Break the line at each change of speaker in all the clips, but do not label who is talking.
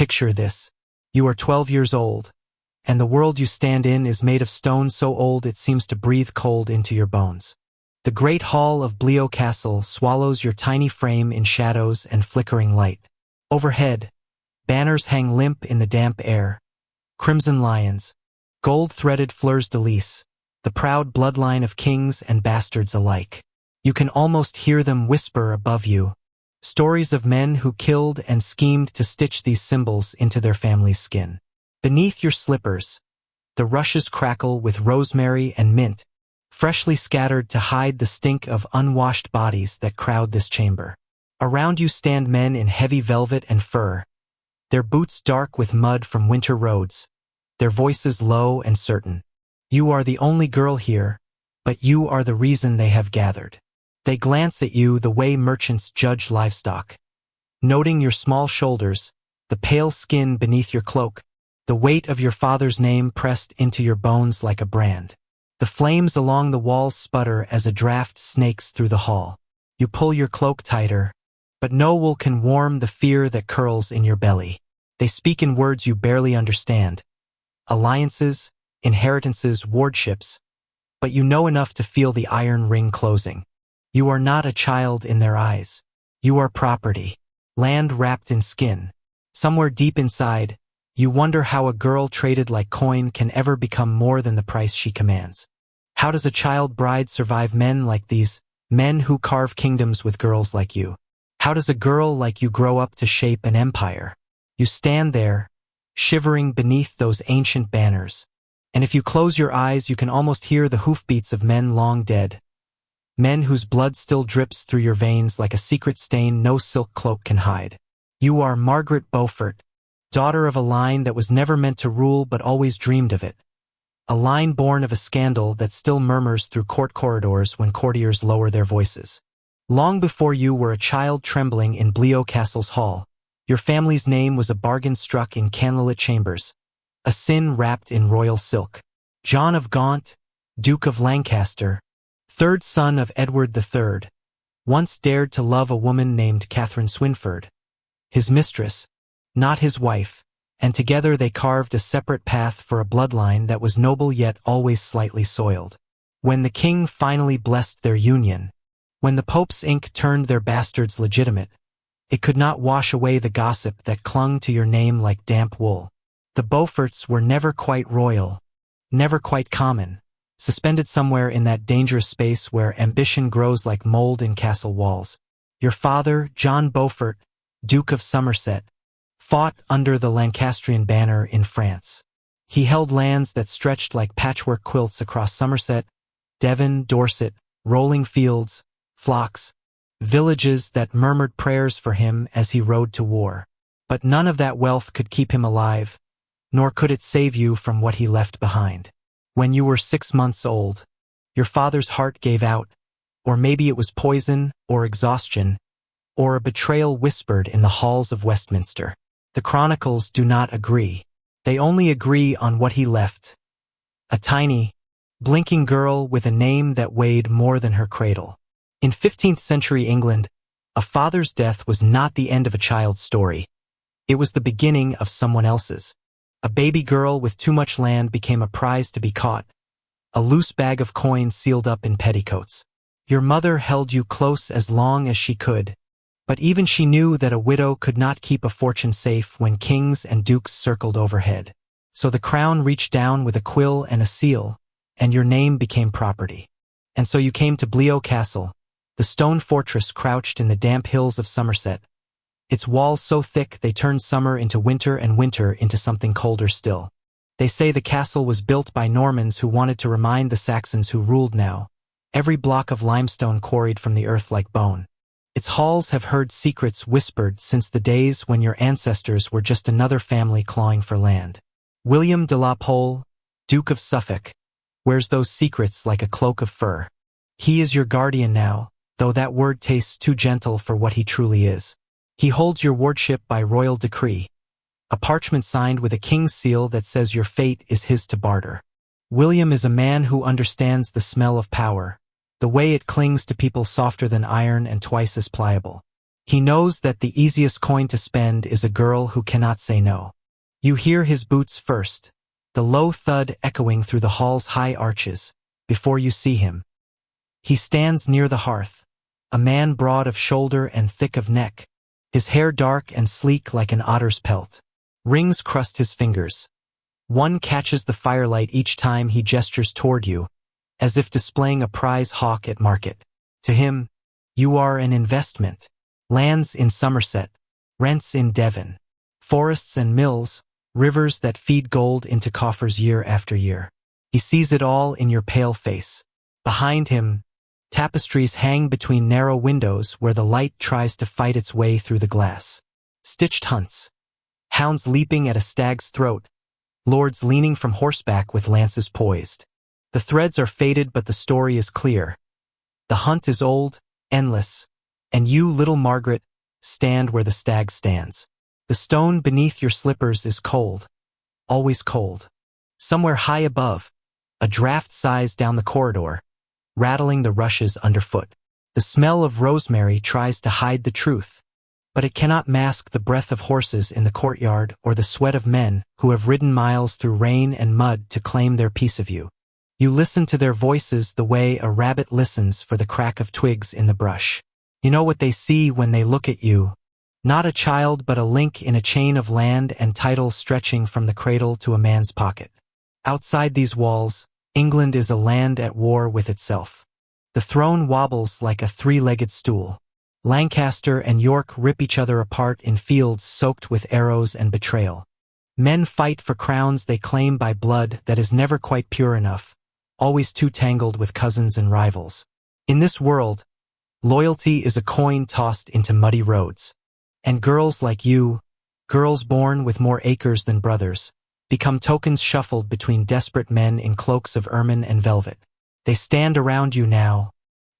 picture this. You are 12 years old, and the world you stand in is made of stone so old it seems to breathe cold into your bones. The great hall of Bleau Castle swallows your tiny frame in shadows and flickering light. Overhead, banners hang limp in the damp air. Crimson lions, gold-threaded fleurs-de-lis, the proud bloodline of kings and bastards alike. You can almost hear them whisper above you, stories of men who killed and schemed to stitch these symbols into their family's skin. Beneath your slippers, the rushes crackle with rosemary and mint, freshly scattered to hide the stink of unwashed bodies that crowd this chamber. Around you stand men in heavy velvet and fur, their boots dark with mud from winter roads, their voices low and certain. You are the only girl here, but you are the reason they have gathered. They glance at you the way merchants judge livestock, noting your small shoulders, the pale skin beneath your cloak, the weight of your father's name pressed into your bones like a brand. The flames along the walls sputter as a draft snakes through the hall. You pull your cloak tighter, but no wool can warm the fear that curls in your belly. They speak in words you barely understand. Alliances, inheritances, wardships, but you know enough to feel the iron ring closing. You are not a child in their eyes. You are property, land wrapped in skin. Somewhere deep inside, you wonder how a girl traded like coin can ever become more than the price she commands. How does a child bride survive men like these, men who carve kingdoms with girls like you? How does a girl like you grow up to shape an empire? You stand there, shivering beneath those ancient banners, and if you close your eyes you can almost hear the hoofbeats of men long dead, men whose blood still drips through your veins like a secret stain no silk cloak can hide. You are Margaret Beaufort, daughter of a line that was never meant to rule but always dreamed of it, a line born of a scandal that still murmurs through court corridors when courtiers lower their voices. Long before you were a child trembling in Bleau Castle's hall, your family's name was a bargain struck in candlelit chambers, a sin wrapped in royal silk. John of Gaunt, Duke of Lancaster, third son of Edward III, once dared to love a woman named Catherine Swynford, his mistress, not his wife, and together they carved a separate path for a bloodline that was noble yet always slightly soiled. When the king finally blessed their union, when the Pope's ink turned their bastards legitimate, it could not wash away the gossip that clung to your name like damp wool. The Beauforts were never quite royal, never quite common, suspended somewhere in that dangerous space where ambition grows like mold in castle walls. Your father, John Beaufort, Duke of Somerset, fought under the Lancastrian banner in France. He held lands that stretched like patchwork quilts across Somerset, Devon, Dorset, rolling fields, flocks, villages that murmured prayers for him as he rode to war. But none of that wealth could keep him alive, nor could it save you from what he left behind. When you were 6 months old, your father's heart gave out, or maybe it was poison, or exhaustion, or a betrayal whispered in the halls of Westminster. The chronicles do not agree. They only agree on what he left. A tiny, blinking girl with a name that weighed more than her cradle. In 15th century England, a father's death was not the end of a child's story. It was the beginning of someone else's. A baby girl with too much land became a prize to be caught, a loose bag of coins sealed up in petticoats. Your mother held you close as long as she could, but even she knew that a widow could not keep a fortune safe when kings and dukes circled overhead. So the crown reached down with a quill and a seal, and your name became property. And so you came to Bleau Castle, the stone fortress crouched in the damp hills of Somerset. Its walls so thick they turned summer into winter and winter into something colder still. They say the castle was built by Normans who wanted to remind the Saxons who ruled now, every block of limestone quarried from the earth like bone. Its halls have heard secrets whispered since the days when your ancestors were just another family clawing for land. William de la Pole, Duke of Suffolk, wears those secrets like a cloak of fur. He is your guardian now, though that word tastes too gentle for what he truly is. He holds your wardship by royal decree, a parchment signed with a king's seal that says your fate is his to barter. William is a man who understands the smell of power, the way it clings to people softer than iron and twice as pliable. He knows that the easiest coin to spend is a girl who cannot say no. You hear his boots first, the low thud echoing through the hall's high arches, before you see him. He stands near the hearth, a man broad of shoulder and thick of neck, his hair dark and sleek like an otter's pelt. Rings crust his fingers. One catches the firelight each time he gestures toward you, as if displaying a prize hawk at market. To him, you are an investment. Lands in Somerset, rents in Devon, forests and mills, rivers that feed gold into coffers year after year. He sees it all in your pale face. Behind him, tapestries hang between narrow windows where the light tries to fight its way through the glass. Stitched hunts, hounds leaping at a stag's throat, lords leaning from horseback with lances poised. The threads are faded, but the story is clear. The hunt is old, endless, and you, little Margaret, stand where the stag stands. The stone beneath your slippers is cold, always cold. Somewhere high above, a draft sighs down the corridor, rattling the rushes underfoot. The smell of rosemary tries to hide the truth, but it cannot mask the breath of horses in the courtyard or the sweat of men who have ridden miles through rain and mud to claim their piece of you. You listen to their voices the way a rabbit listens for the crack of twigs in the brush. You know what they see when they look at you. Not a child, but a link in a chain of land and title stretching from the cradle to a man's pocket. Outside these walls, England is a land at war with itself. The throne wobbles like a three-legged stool. Lancaster and York rip each other apart in fields soaked with arrows and betrayal. Men fight for crowns they claim by blood that is never quite pure enough, always too tangled with cousins and rivals. In this world, loyalty is a coin tossed into muddy roads. And girls like you, girls born with more acres than brothers, become tokens shuffled between desperate men in cloaks of ermine and velvet. They stand around you now,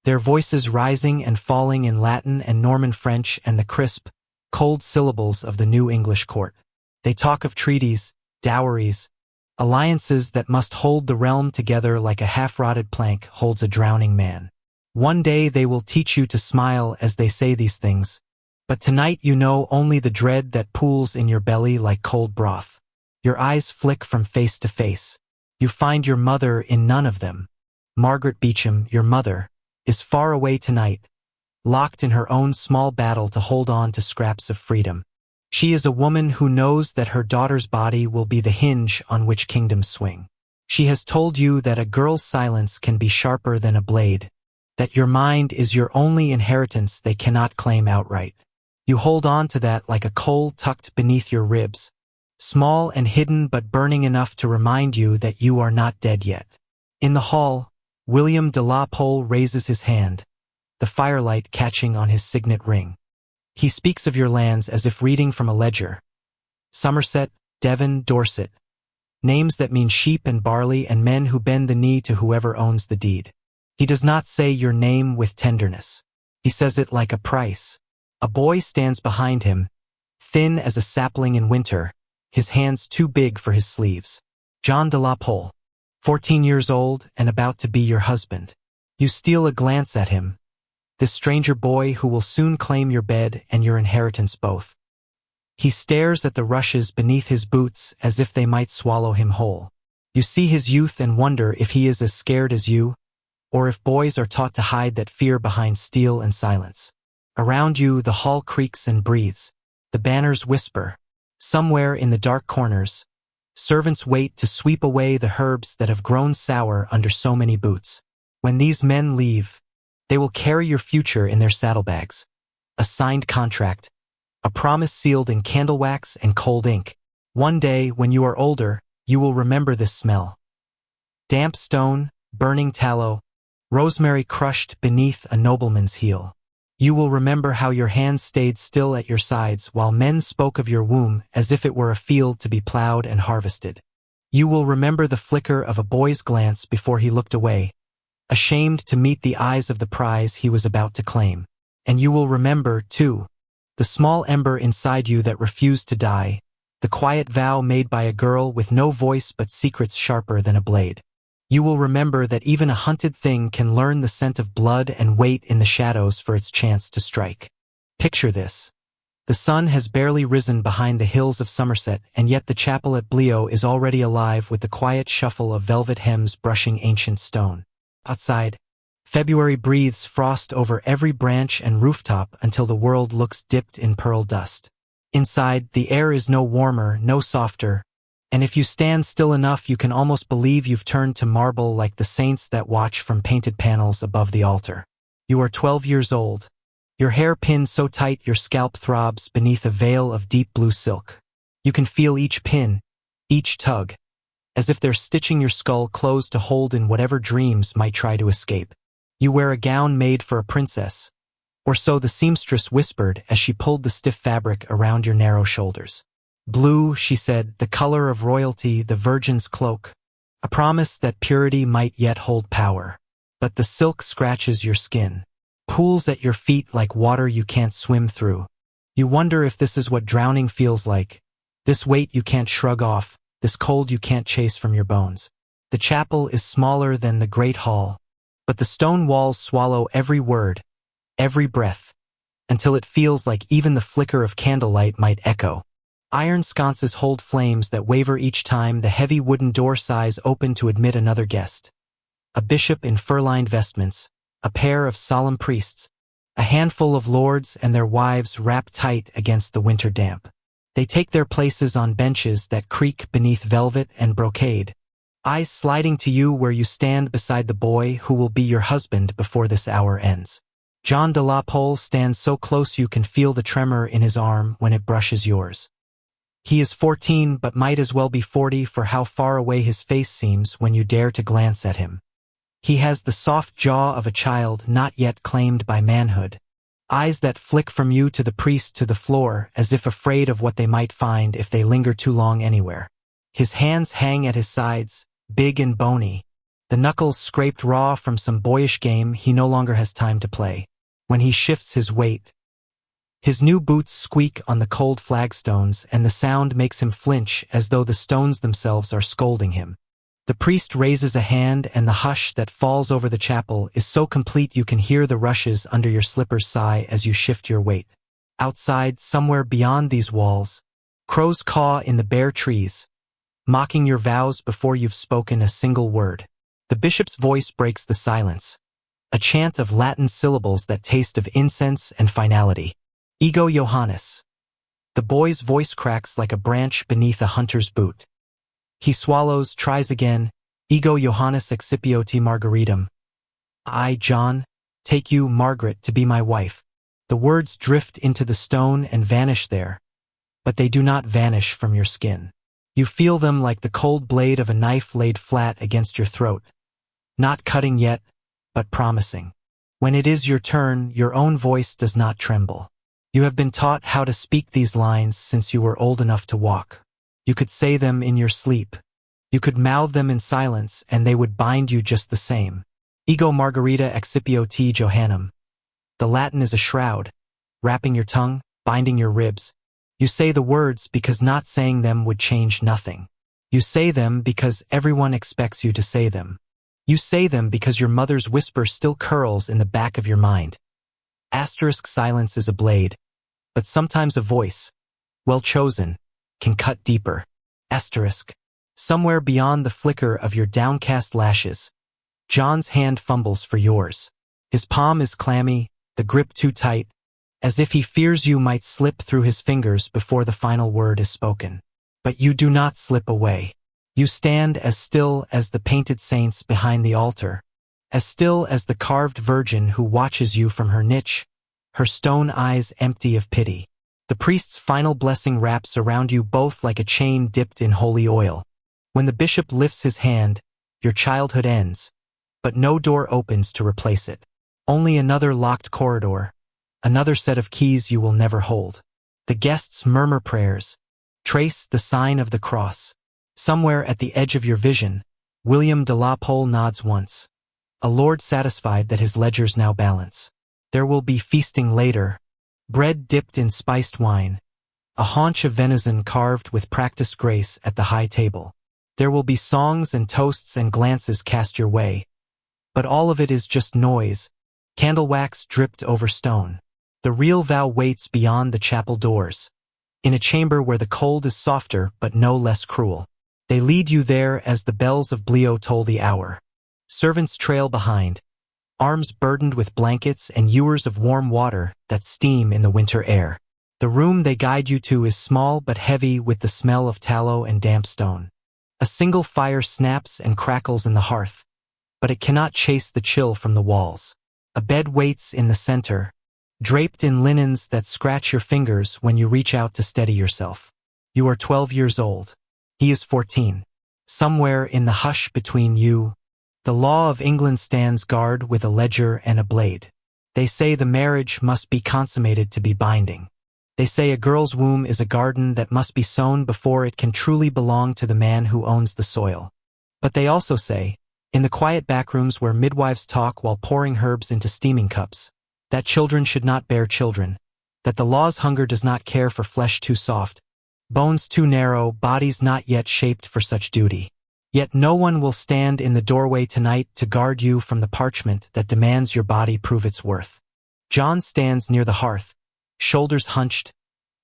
their voices rising and falling in Latin and Norman French and the crisp, cold syllables of the New English court. They talk of treaties, dowries, alliances that must hold the realm together like a half-rotted plank holds a drowning man. One day they will teach you to smile as they say these things, but tonight you know only the dread that pools in your belly like cold broth. Your eyes flick from face to face. You find your mother in none of them. Margaret Beaufort, your mother, is far away tonight, locked in her own small battle to hold on to scraps of freedom. She is a woman who knows that her daughter's body will be the hinge on which kingdoms swing. She has told you that a girl's silence can be sharper than a blade, that your mind is your only inheritance they cannot claim outright. You hold on to that like a coal tucked beneath your ribs, small and hidden but burning enough to remind you that you are not dead yet. In the hall, William de la Pole raises his hand, the firelight catching on his signet ring. He speaks of your lands as if reading from a ledger. Somerset, Devon, Dorset. Names that mean sheep and barley and men who bend the knee to whoever owns the deed. He does not say your name with tenderness. He says it like a price. A boy stands behind him, thin as a sapling in winter, his hands too big for his sleeves. John de la Pole, 14 years old and about to be your husband. You steal a glance at him, this stranger boy who will soon claim your bed and your inheritance both. He stares at the rushes beneath his boots as if they might swallow him whole. You see his youth and wonder if he is as scared as you, or if boys are taught to hide that fear behind steel and silence. Around you, the hall creaks and breathes. The banners whisper. Somewhere in the dark corners, servants wait to sweep away the herbs that have grown sour under so many boots. When these men leave, they will carry your future in their saddlebags. A signed contract, a promise sealed in candle wax and cold ink. One day, when you are older, you will remember this smell. Damp stone, burning tallow, rosemary crushed beneath a nobleman's heel. You will remember how your hands stayed still at your sides while men spoke of your womb as if it were a field to be plowed and harvested. You will remember the flicker of a boy's glance before he looked away, ashamed to meet the eyes of the prize he was about to claim. And you will remember, too, the small ember inside you that refused to die, the quiet vow made by a girl with no voice but secrets sharper than a blade. You will remember that even a hunted thing can learn the scent of blood and wait in the shadows for its chance to strike. Picture this. The sun has barely risen behind the hills of Somerset, and yet the chapel at Bleo is already alive with the quiet shuffle of velvet hems brushing ancient stone. Outside, February breathes frost over every branch and rooftop until the world looks dipped in pearl dust. Inside, the air is no warmer, no softer, and if you stand still enough you can almost believe you've turned to marble like the saints that watch from painted panels above the altar. You are 12 years old. Your hair pinned so tight your scalp throbs beneath a veil of deep blue silk. You can feel each pin, each tug, as if they're stitching your skull closed to hold in whatever dreams might try to escape. You wear a gown made for a princess, or so the seamstress whispered as she pulled the stiff fabric around your narrow shoulders. Blue, she said, the color of royalty, the virgin's cloak, a promise that purity might yet hold power. But the silk scratches your skin, pools at your feet like water you can't swim through. You wonder if this is what drowning feels like, this weight you can't shrug off, this cold you can't chase from your bones. The chapel is smaller than the great hall, but the stone walls swallow every word, every breath, until it feels like even the flicker of candlelight might echo. Iron sconces hold flames that waver each time the heavy wooden door sighs open to admit another guest. A bishop in fur-lined vestments, a pair of solemn priests, a handful of lords and their wives wrapped tight against the winter damp. They take their places on benches that creak beneath velvet and brocade, eyes sliding to you where you stand beside the boy who will be your husband before this hour ends. John de la Pole stands so close you can feel the tremor in his arm when it brushes yours. He is 14 but might as well be 40 for how far away his face seems when you dare to glance at him. He has the soft jaw of a child not yet claimed by manhood, eyes that flick from you to the priest to the floor as if afraid of what they might find if they linger too long anywhere. His hands hang at his sides, big and bony, the knuckles scraped raw from some boyish game he no longer has time to play. When he shifts his weight, his new boots squeak on the cold flagstones and the sound makes him flinch as though the stones themselves are scolding him. The priest raises a hand and the hush that falls over the chapel is so complete you can hear the rushes under your slippers sigh as you shift your weight. Outside, somewhere beyond these walls, crows caw in the bare trees, mocking your vows before you've spoken a single word. The bishop's voice breaks the silence, a chant of Latin syllables that taste of incense and finality. Ego Johannes. The boy's voice cracks like a branch beneath a hunter's boot. He swallows, tries again. Ego Johannes excipioti Margaritum. I, John, take you, Margaret, to be my wife. The words drift into the stone and vanish there, but they do not vanish from your skin. You feel them like the cold blade of a knife laid flat against your throat. Not cutting yet, but promising. When it is your turn, your own voice does not tremble. You have been taught how to speak these lines since you were old enough to walk. You could say them in your sleep. You could mouth them in silence, and they would bind you just the same. Ego Margarita excipioti Johannum. The Latin is a shroud, wrapping your tongue, binding your ribs. You say the words because not saying them would change nothing. You say them because everyone expects you to say them. You say them because your mother's whisper still curls in the back of your mind. Asterisk silence is a blade, but sometimes a voice, well chosen, can cut deeper. Asterisk. Somewhere beyond the flicker of your downcast lashes, John's hand fumbles for yours. His palm is clammy, the grip too tight, as if he fears you might slip through his fingers before the final word is spoken. But you do not slip away. You stand as still as the painted saints behind the altar, as still as the carved virgin who watches you from her niche, her stone eyes empty of pity. The priest's final blessing wraps around you both like a chain dipped in holy oil. When the bishop lifts his hand, your childhood ends, but no door opens to replace it. Only another locked corridor, another set of keys you will never hold. The guests murmur prayers, trace the sign of the cross. Somewhere at the edge of your vision, William de la Pole nods once, a lord satisfied that his ledgers now balance. There will be feasting later, bread dipped in spiced wine, a haunch of venison carved with practiced grace at the high table. There will be songs and toasts and glances cast your way, but all of it is just noise, candle wax dripped over stone. The real vow waits beyond the chapel doors, in a chamber where the cold is softer but no less cruel. They lead you there as the bells of Blio toll the hour. Servants trail behind, arms burdened with blankets and ewers of warm water that steam in the winter air. The room they guide you to is small but heavy with the smell of tallow and damp stone. A single fire snaps and crackles in the hearth, but it cannot chase the chill from the walls. A bed waits in the center, draped in linens that scratch your fingers when you reach out to steady yourself. You are 12 years old. He is 14. Somewhere in the hush between you, the law of England stands guard with a ledger and a blade. They say the marriage must be consummated to be binding. They say a girl's womb is a garden that must be sown before it can truly belong to the man who owns the soil. But they also say, in the quiet backrooms where midwives talk while pouring herbs into steaming cups, that children should not bear children, that the law's hunger does not care for flesh too soft, bones too narrow, bodies not yet shaped for such duty. Yet no one will stand in the doorway tonight to guard you from the parchment that demands your body prove its worth. John stands near the hearth, shoulders hunched,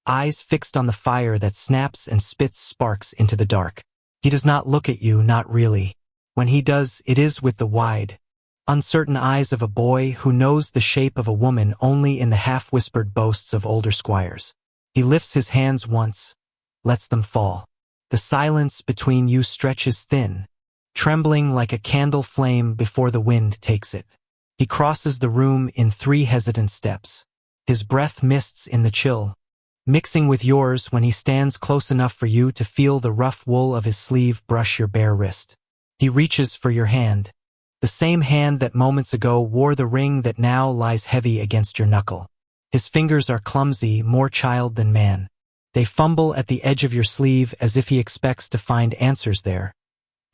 eyes fixed on the fire that snaps and spits sparks into the dark. He does not look at you, not really. When he does, it is with the wide, uncertain eyes of a boy who knows the shape of a woman only in the half-whispered boasts of older squires. He lifts his hands once, lets them fall. The silence between you stretches thin, trembling like a candle flame before the wind takes it. He crosses the room in 3 hesitant steps. His breath mists in the chill, mixing with yours when he stands close enough for you to feel the rough wool of his sleeve brush your bare wrist. He reaches for your hand, the same hand that moments ago wore the ring that now lies heavy against your knuckle. His fingers are clumsy, more child than man. They fumble at the edge of your sleeve as if he expects to find answers there,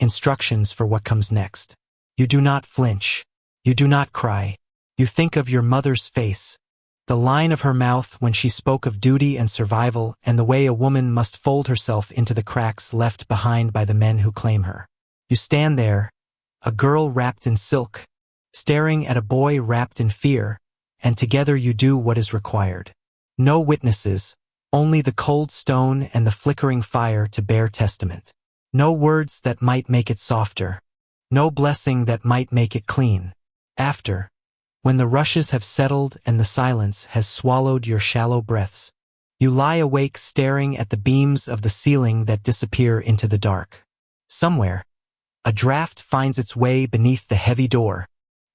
instructions for what comes next. You do not flinch. You do not cry. You think of your mother's face, the line of her mouth when she spoke of duty and survival and the way a woman must fold herself into the cracks left behind by the men who claim her. You stand there, a girl wrapped in silk, staring at a boy wrapped in fear, and together you do what is required. No witnesses, only the cold stone and the flickering fire to bear testament. No words that might make it softer. No blessing that might make it clean. After, when the rushes have settled and the silence has swallowed your shallow breaths, you lie awake staring at the beams of the ceiling that disappear into the dark. Somewhere, a draft finds its way beneath the heavy door,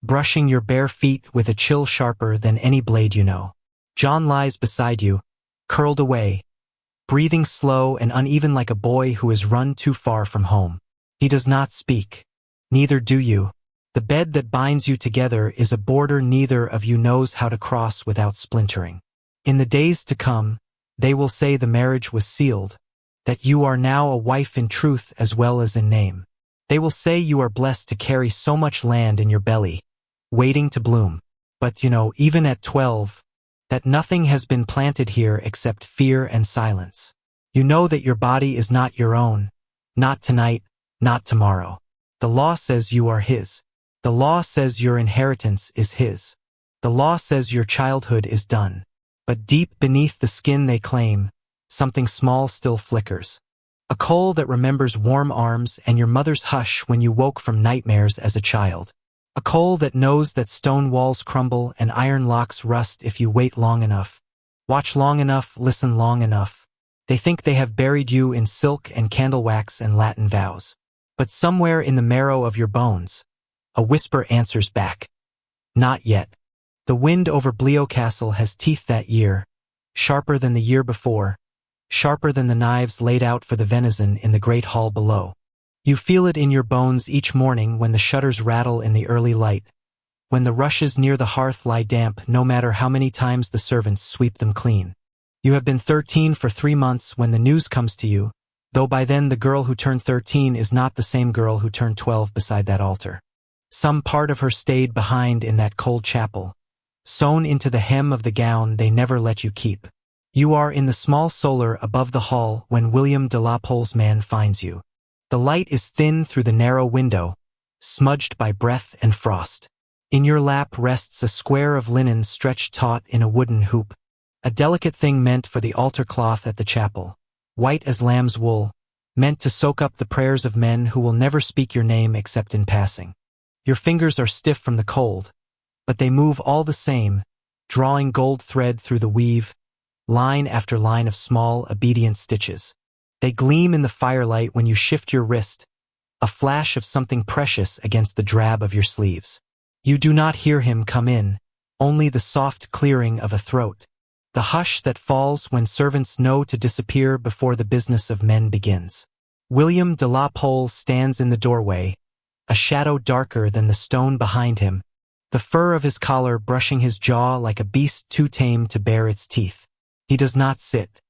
brushing your bare feet with a chill sharper than any blade you know. John lies beside you, curled away, breathing slow and uneven like a boy who has run too far from home. He does not speak. Neither do you. The bed that binds you together is a border neither of you knows how to cross without splintering. In the days to come, they will say the marriage was sealed, that you are now a wife in truth as well as in name. They will say you are blessed to carry so much land in your belly, waiting to bloom. But even at 12, that nothing has been planted here except fear and silence. You know that your body is not your own, not tonight, not tomorrow. The law says you are his. The law says your inheritance is his. The law says your childhood is done. But deep beneath the skin they claim, something small still flickers. A coal that remembers warm arms and your mother's hush when you woke from nightmares as a child. A coal that knows that stone walls crumble and iron locks rust if you wait long enough. Watch long enough, listen long enough. They think they have buried you in silk and candle wax and Latin vows. But somewhere in the marrow of your bones, a whisper answers back. Not yet. The wind over Blio Castle has teeth that year, sharper than the year before, sharper than the knives laid out for the venison in the great hall below. You feel it in your bones each morning when the shutters rattle in the early light, when the rushes near the hearth lie damp no matter how many times the servants sweep them clean. You have been 13 for 3 months when the news comes to you, though by then the girl who turned 13 is not the same girl who turned 12 beside that altar. Some part of her stayed behind in that cold chapel, sewn into the hem of the gown they never let you keep. You are in the small solar above the hall when William de la Pole's man finds you. The light is thin through the narrow window, smudged by breath and frost. In your lap rests a square of linen stretched taut in a wooden hoop, a delicate thing meant for the altar cloth at the chapel, white as lamb's wool, meant to soak up the prayers of men who will never speak your name except in passing. Your fingers are stiff from the cold, but they move all the same, drawing gold thread through the weave, line after line of small, obedient stitches. They gleam in the firelight when you shift your wrist, a flash of something precious against the drab of your sleeves. You do not hear him come in, only the soft clearing of a throat, the hush that falls when servants know to disappear before the business of men begins. William de la Pole stands in the doorway, a shadow darker than the stone behind him, the fur of his collar brushing his jaw like a beast too tame to bare its teeth. He does not sit.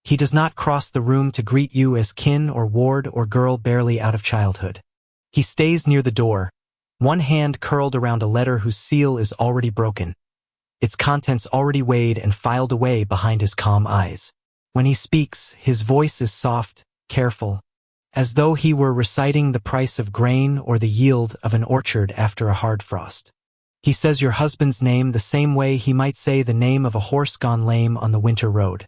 He does not cross the room to greet you as kin or ward or girl barely out of childhood. He stays near the door, one hand curled around a letter whose seal is already broken, its contents already weighed and filed away behind his calm eyes. When he speaks, his voice is soft, careful, as though he were reciting the price of grain or the yield of an orchard after a hard frost. He says your husband's name the same way he might say the name of a horse gone lame on the winter road.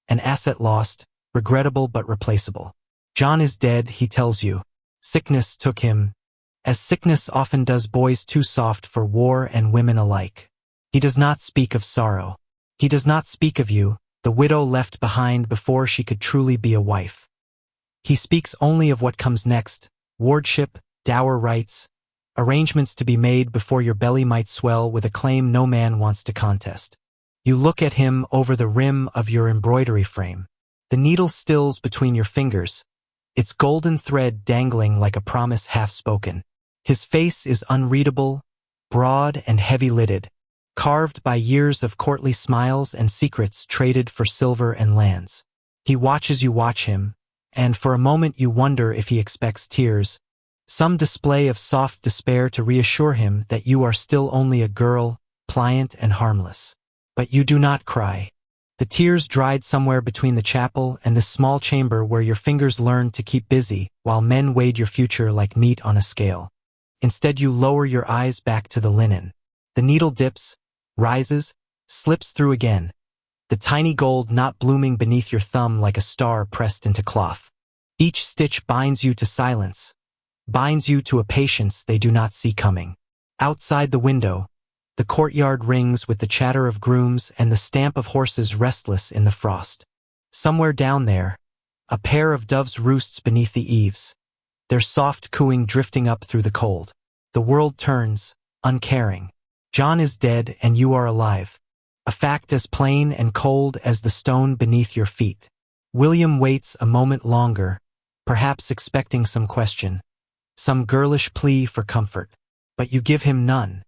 An asset lost, regrettable but replaceable. John is dead, he tells you. Sickness took him, as sickness often does boys too soft for war and women alike. He does not speak of sorrow. He does not speak of you, the widow left behind before she could truly be a wife. He speaks only of what comes next, wardship, dower rights, arrangements to be made before your belly might swell with a claim no man wants to contest. You look at him over the rim of your embroidery frame. The needle stills between your fingers, its golden thread dangling like a promise half-spoken. His face is unreadable, broad and heavy-lidded, carved by years of courtly smiles and secrets traded for silver and lands. He watches you watch him, and for a moment you wonder if he expects tears, some display of soft despair to reassure him that you are still only a girl, pliant and harmless. But you do not cry. The tears dried somewhere between the chapel and this small chamber where your fingers learned to keep busy while men weighed your future like meat on a scale. Instead you lower your eyes back to the linen. The needle dips, rises, slips through again, the tiny gold knot blooming beneath your thumb like a star pressed into cloth. Each stitch binds you to silence, binds you to a patience they do not see coming. Outside the window, the courtyard rings with the chatter of grooms and the stamp of horses restless in the frost. Somewhere down there, a pair of doves roosts beneath the eaves, their soft cooing drifting up through the cold. The world turns, uncaring. John is dead and you are alive, a fact as plain and cold as the stone beneath your feet. William waits a moment longer, perhaps expecting some question, some girlish plea for comfort, but you give him none.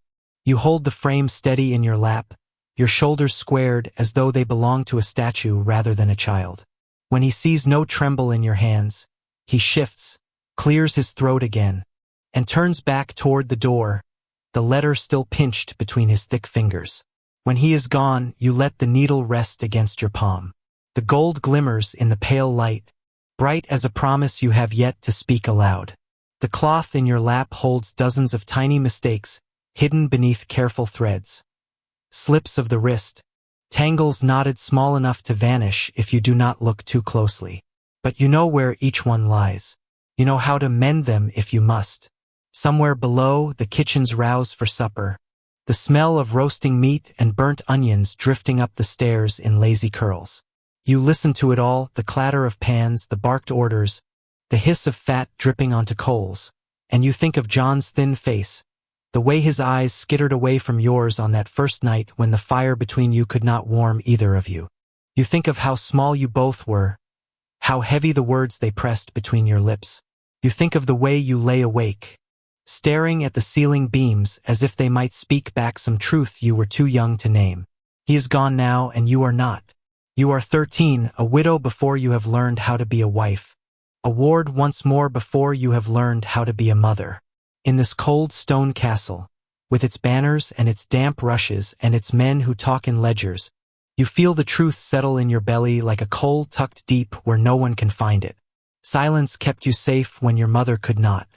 You hold the frame steady in your lap, your shoulders squared as though they belong to a statue rather than a child. When he sees no tremble in your hands, he shifts, clears his throat again, and turns back toward the door, the letter still pinched between his thick fingers. When he is gone, you let the needle rest against your palm. The gold glimmers in the pale light, bright as a promise you have yet to speak aloud. The cloth in your lap holds dozens of tiny mistakes, hidden beneath careful threads. Slips of the wrist, tangles knotted small enough to vanish if you do not look too closely. But you know where each one lies. You know how to mend them if you must. Somewhere below, the kitchen's rouse for supper, the smell of roasting meat and burnt onions drifting up the stairs in lazy curls. You listen to it all, the clatter of pans, the barked orders, the hiss of fat dripping onto coals, and you think of John's thin face, the way his eyes skittered away from yours on that first night when the fire between you could not warm either of you. You think of how small you both were, how heavy the words they pressed between your lips. You think of the way you lay awake, staring at the ceiling beams as if they might speak back some truth you were too young to name. He is gone now and you are not. You are 13, a widow before you have learned how to be a wife, a ward once more before you have learned how to be a mother. In this cold stone castle, with its banners and its damp rushes and its men who talk in ledgers, you feel the truth settle in your belly like a coal tucked deep where no one can find it. Silence kept you safe when your mother could not.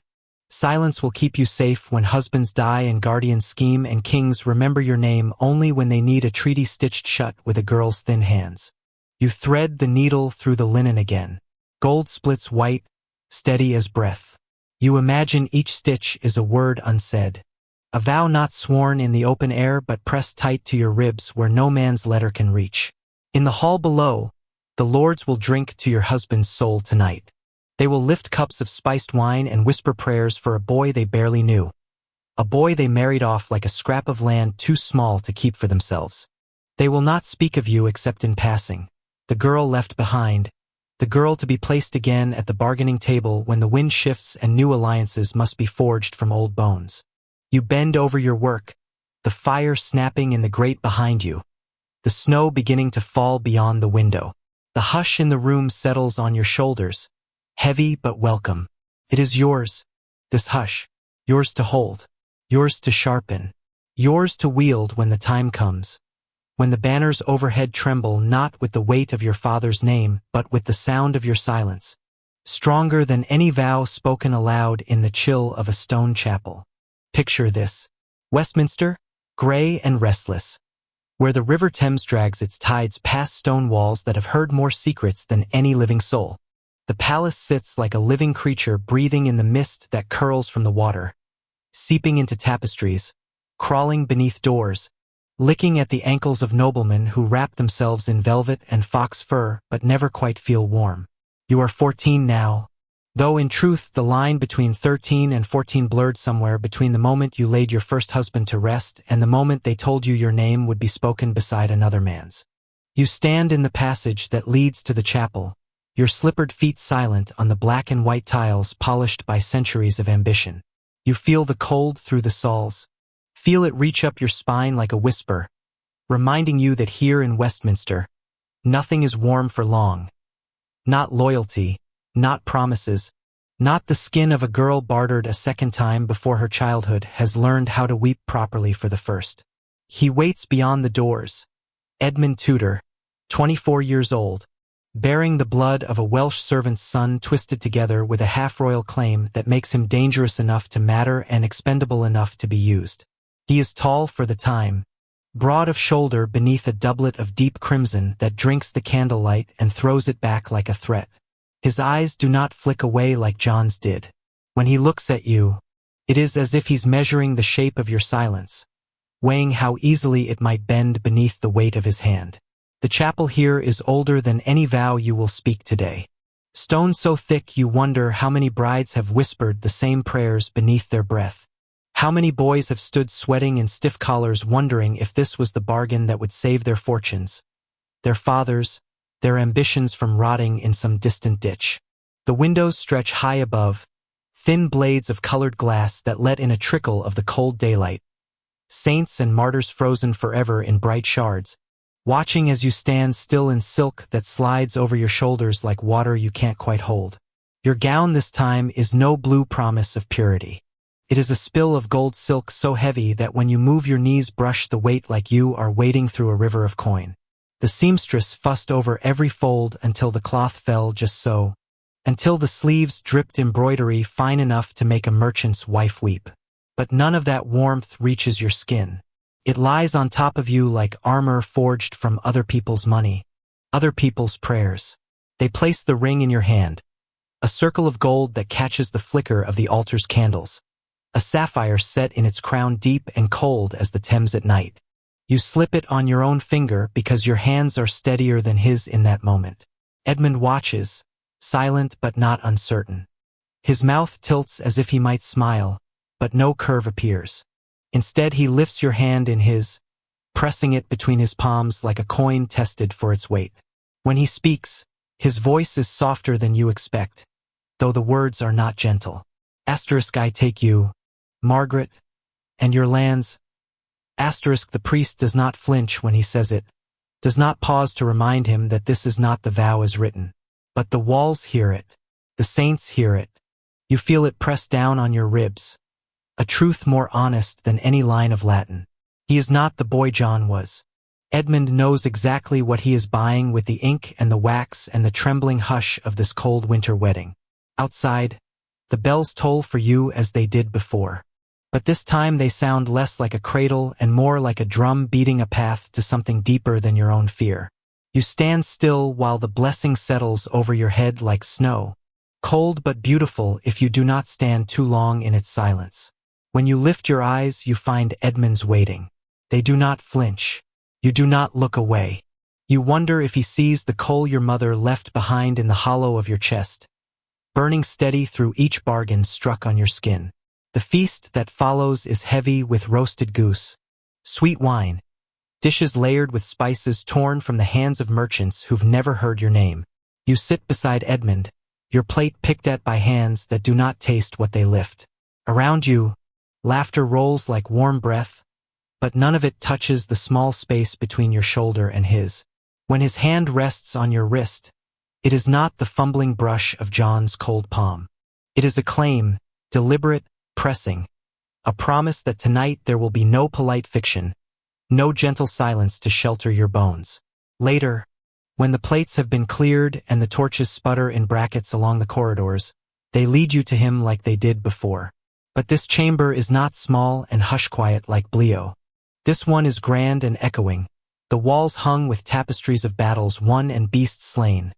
Silence will keep you safe when husbands die and guardians scheme, and kings remember your name only when they need a treaty stitched shut with a girl's thin hands. You thread the needle through the linen again. Gold splits white, steady as breath. You imagine each stitch is a word unsaid. A vow not sworn in the open air but pressed tight to your ribs where no man's letter can reach. In the hall below, the lords will drink to your husband's soul tonight. They will lift cups of spiced wine and whisper prayers for a boy they barely knew. A boy they married off like a scrap of land too small to keep for themselves. They will not speak of you except in passing. The girl left behind, the girl to be placed again at the bargaining table when the wind shifts and new alliances must be forged from old bones. You bend over your work, the fire snapping in the grate behind you, the snow beginning to fall beyond the window. The hush in the room settles on your shoulders, heavy but welcome. It is yours, this hush, yours to hold, yours to sharpen, yours to wield when the time comes. When the banners overhead tremble not with the weight of your father's name, but with the sound of your silence, stronger than any vow spoken aloud in the chill of a stone chapel. Picture this: Westminster, gray and restless, where the River Thames drags its tides past stone walls that have heard more secrets than any living soul. The palace sits like a living creature breathing in the mist that curls from the water, seeping into tapestries, crawling beneath doors, licking at the ankles of noblemen who wrap themselves in velvet and fox fur but never quite feel warm. You are 14 now, though in truth the line between 13 and 14 blurred somewhere between the moment you laid your first husband to rest and the moment they told you your name would be spoken beside another man's. You stand in the passage that leads to the chapel, your slippered feet silent on the black and white tiles polished by centuries of ambition. You feel the cold through the soles, feel it reach up your spine like a whisper, reminding you that here in Westminster, nothing is warm for long. Not loyalty, not promises, not the skin of a girl bartered a second time before her childhood has learned how to weep properly for the first. He waits beyond the doors, Edmund Tudor, 24 years old, bearing the blood of a Welsh servant's son twisted together with a half-royal claim that makes him dangerous enough to matter and expendable enough to be used. He is tall for the time, broad of shoulder beneath a doublet of deep crimson that drinks the candlelight and throws it back like a threat. His eyes do not flick away like John's did. When he looks at you, it is as if he's measuring the shape of your silence, weighing how easily it might bend beneath the weight of his hand. The chapel here is older than any vow you will speak today. Stone so thick you wonder how many brides have whispered the same prayers beneath their breath. How many boys have stood sweating in stiff collars wondering if this was the bargain that would save their fortunes, their fathers, their ambitions from rotting in some distant ditch. The windows stretch high above, thin blades of colored glass that let in a trickle of the cold daylight. Saints and martyrs frozen forever in bright shards, watching as you stand still in silk that slides over your shoulders like water you can't quite hold. Your gown this time is no blue promise of purity. It is a spill of gold silk so heavy that when you move your knees brush the weight like you are wading through a river of coin. The seamstress fussed over every fold until the cloth fell just so, until the sleeves dripped embroidery fine enough to make a merchant's wife weep. But none of that warmth reaches your skin. It lies on top of you like armor forged from other people's money, other people's prayers. They place the ring in your hand, a circle of gold that catches the flicker of the altar's candles, a sapphire set in its crown deep and cold as the Thames at night. You slip it on your own finger because your hands are steadier than his in that moment. Edmund watches, silent but not uncertain. His mouth tilts as if he might smile, but no curve appears. Instead, he lifts your hand in his, pressing it between his palms like a coin tested for its weight. When he speaks, his voice is softer than you expect, though the words are not gentle. I take you, Margaret, and your lands. The priest does not flinch when he says it, does not pause to remind him that this is not the vow as written. But the walls hear it, the saints hear it. You feel it press down on your ribs, a truth more honest than any line of Latin. He is not the boy John was. Edmund knows exactly what he is buying with the ink and the wax and the trembling hush of this cold winter wedding. Outside, The bells toll for you as they did before. But this time they sound less like a cradle and more like a drum beating a path to something deeper than your own fear. You stand still while the blessing settles over your head like snow, cold but beautiful if you do not stand too long in its silence. When you lift your eyes, you find Edmund's waiting. They do not flinch. You do not look away. You wonder if he sees the coal your mother left behind in the hollow of your chest, burning steady through each bargain struck on your skin. The feast that follows is heavy with roasted goose, sweet wine, dishes layered with spices torn from the hands of merchants who've never heard your name. You sit beside Edmund, your plate picked at by hands that do not taste what they lift. Around you, laughter rolls like warm breath, but none of it touches the small space between your shoulder and his. When his hand rests on your wrist, it is not the fumbling brush of John's cold palm. It is a claim, deliberate, pressing, a promise that tonight there will be no polite fiction, no gentle silence to shelter your bones. Later, when the plates have been cleared and the torches sputter in brackets along the corridors, they lead you to him like they did before. But this chamber is not small and hush-quiet like Blio. This one is grand and echoing, the walls hung with tapestries of battles won and beasts slain,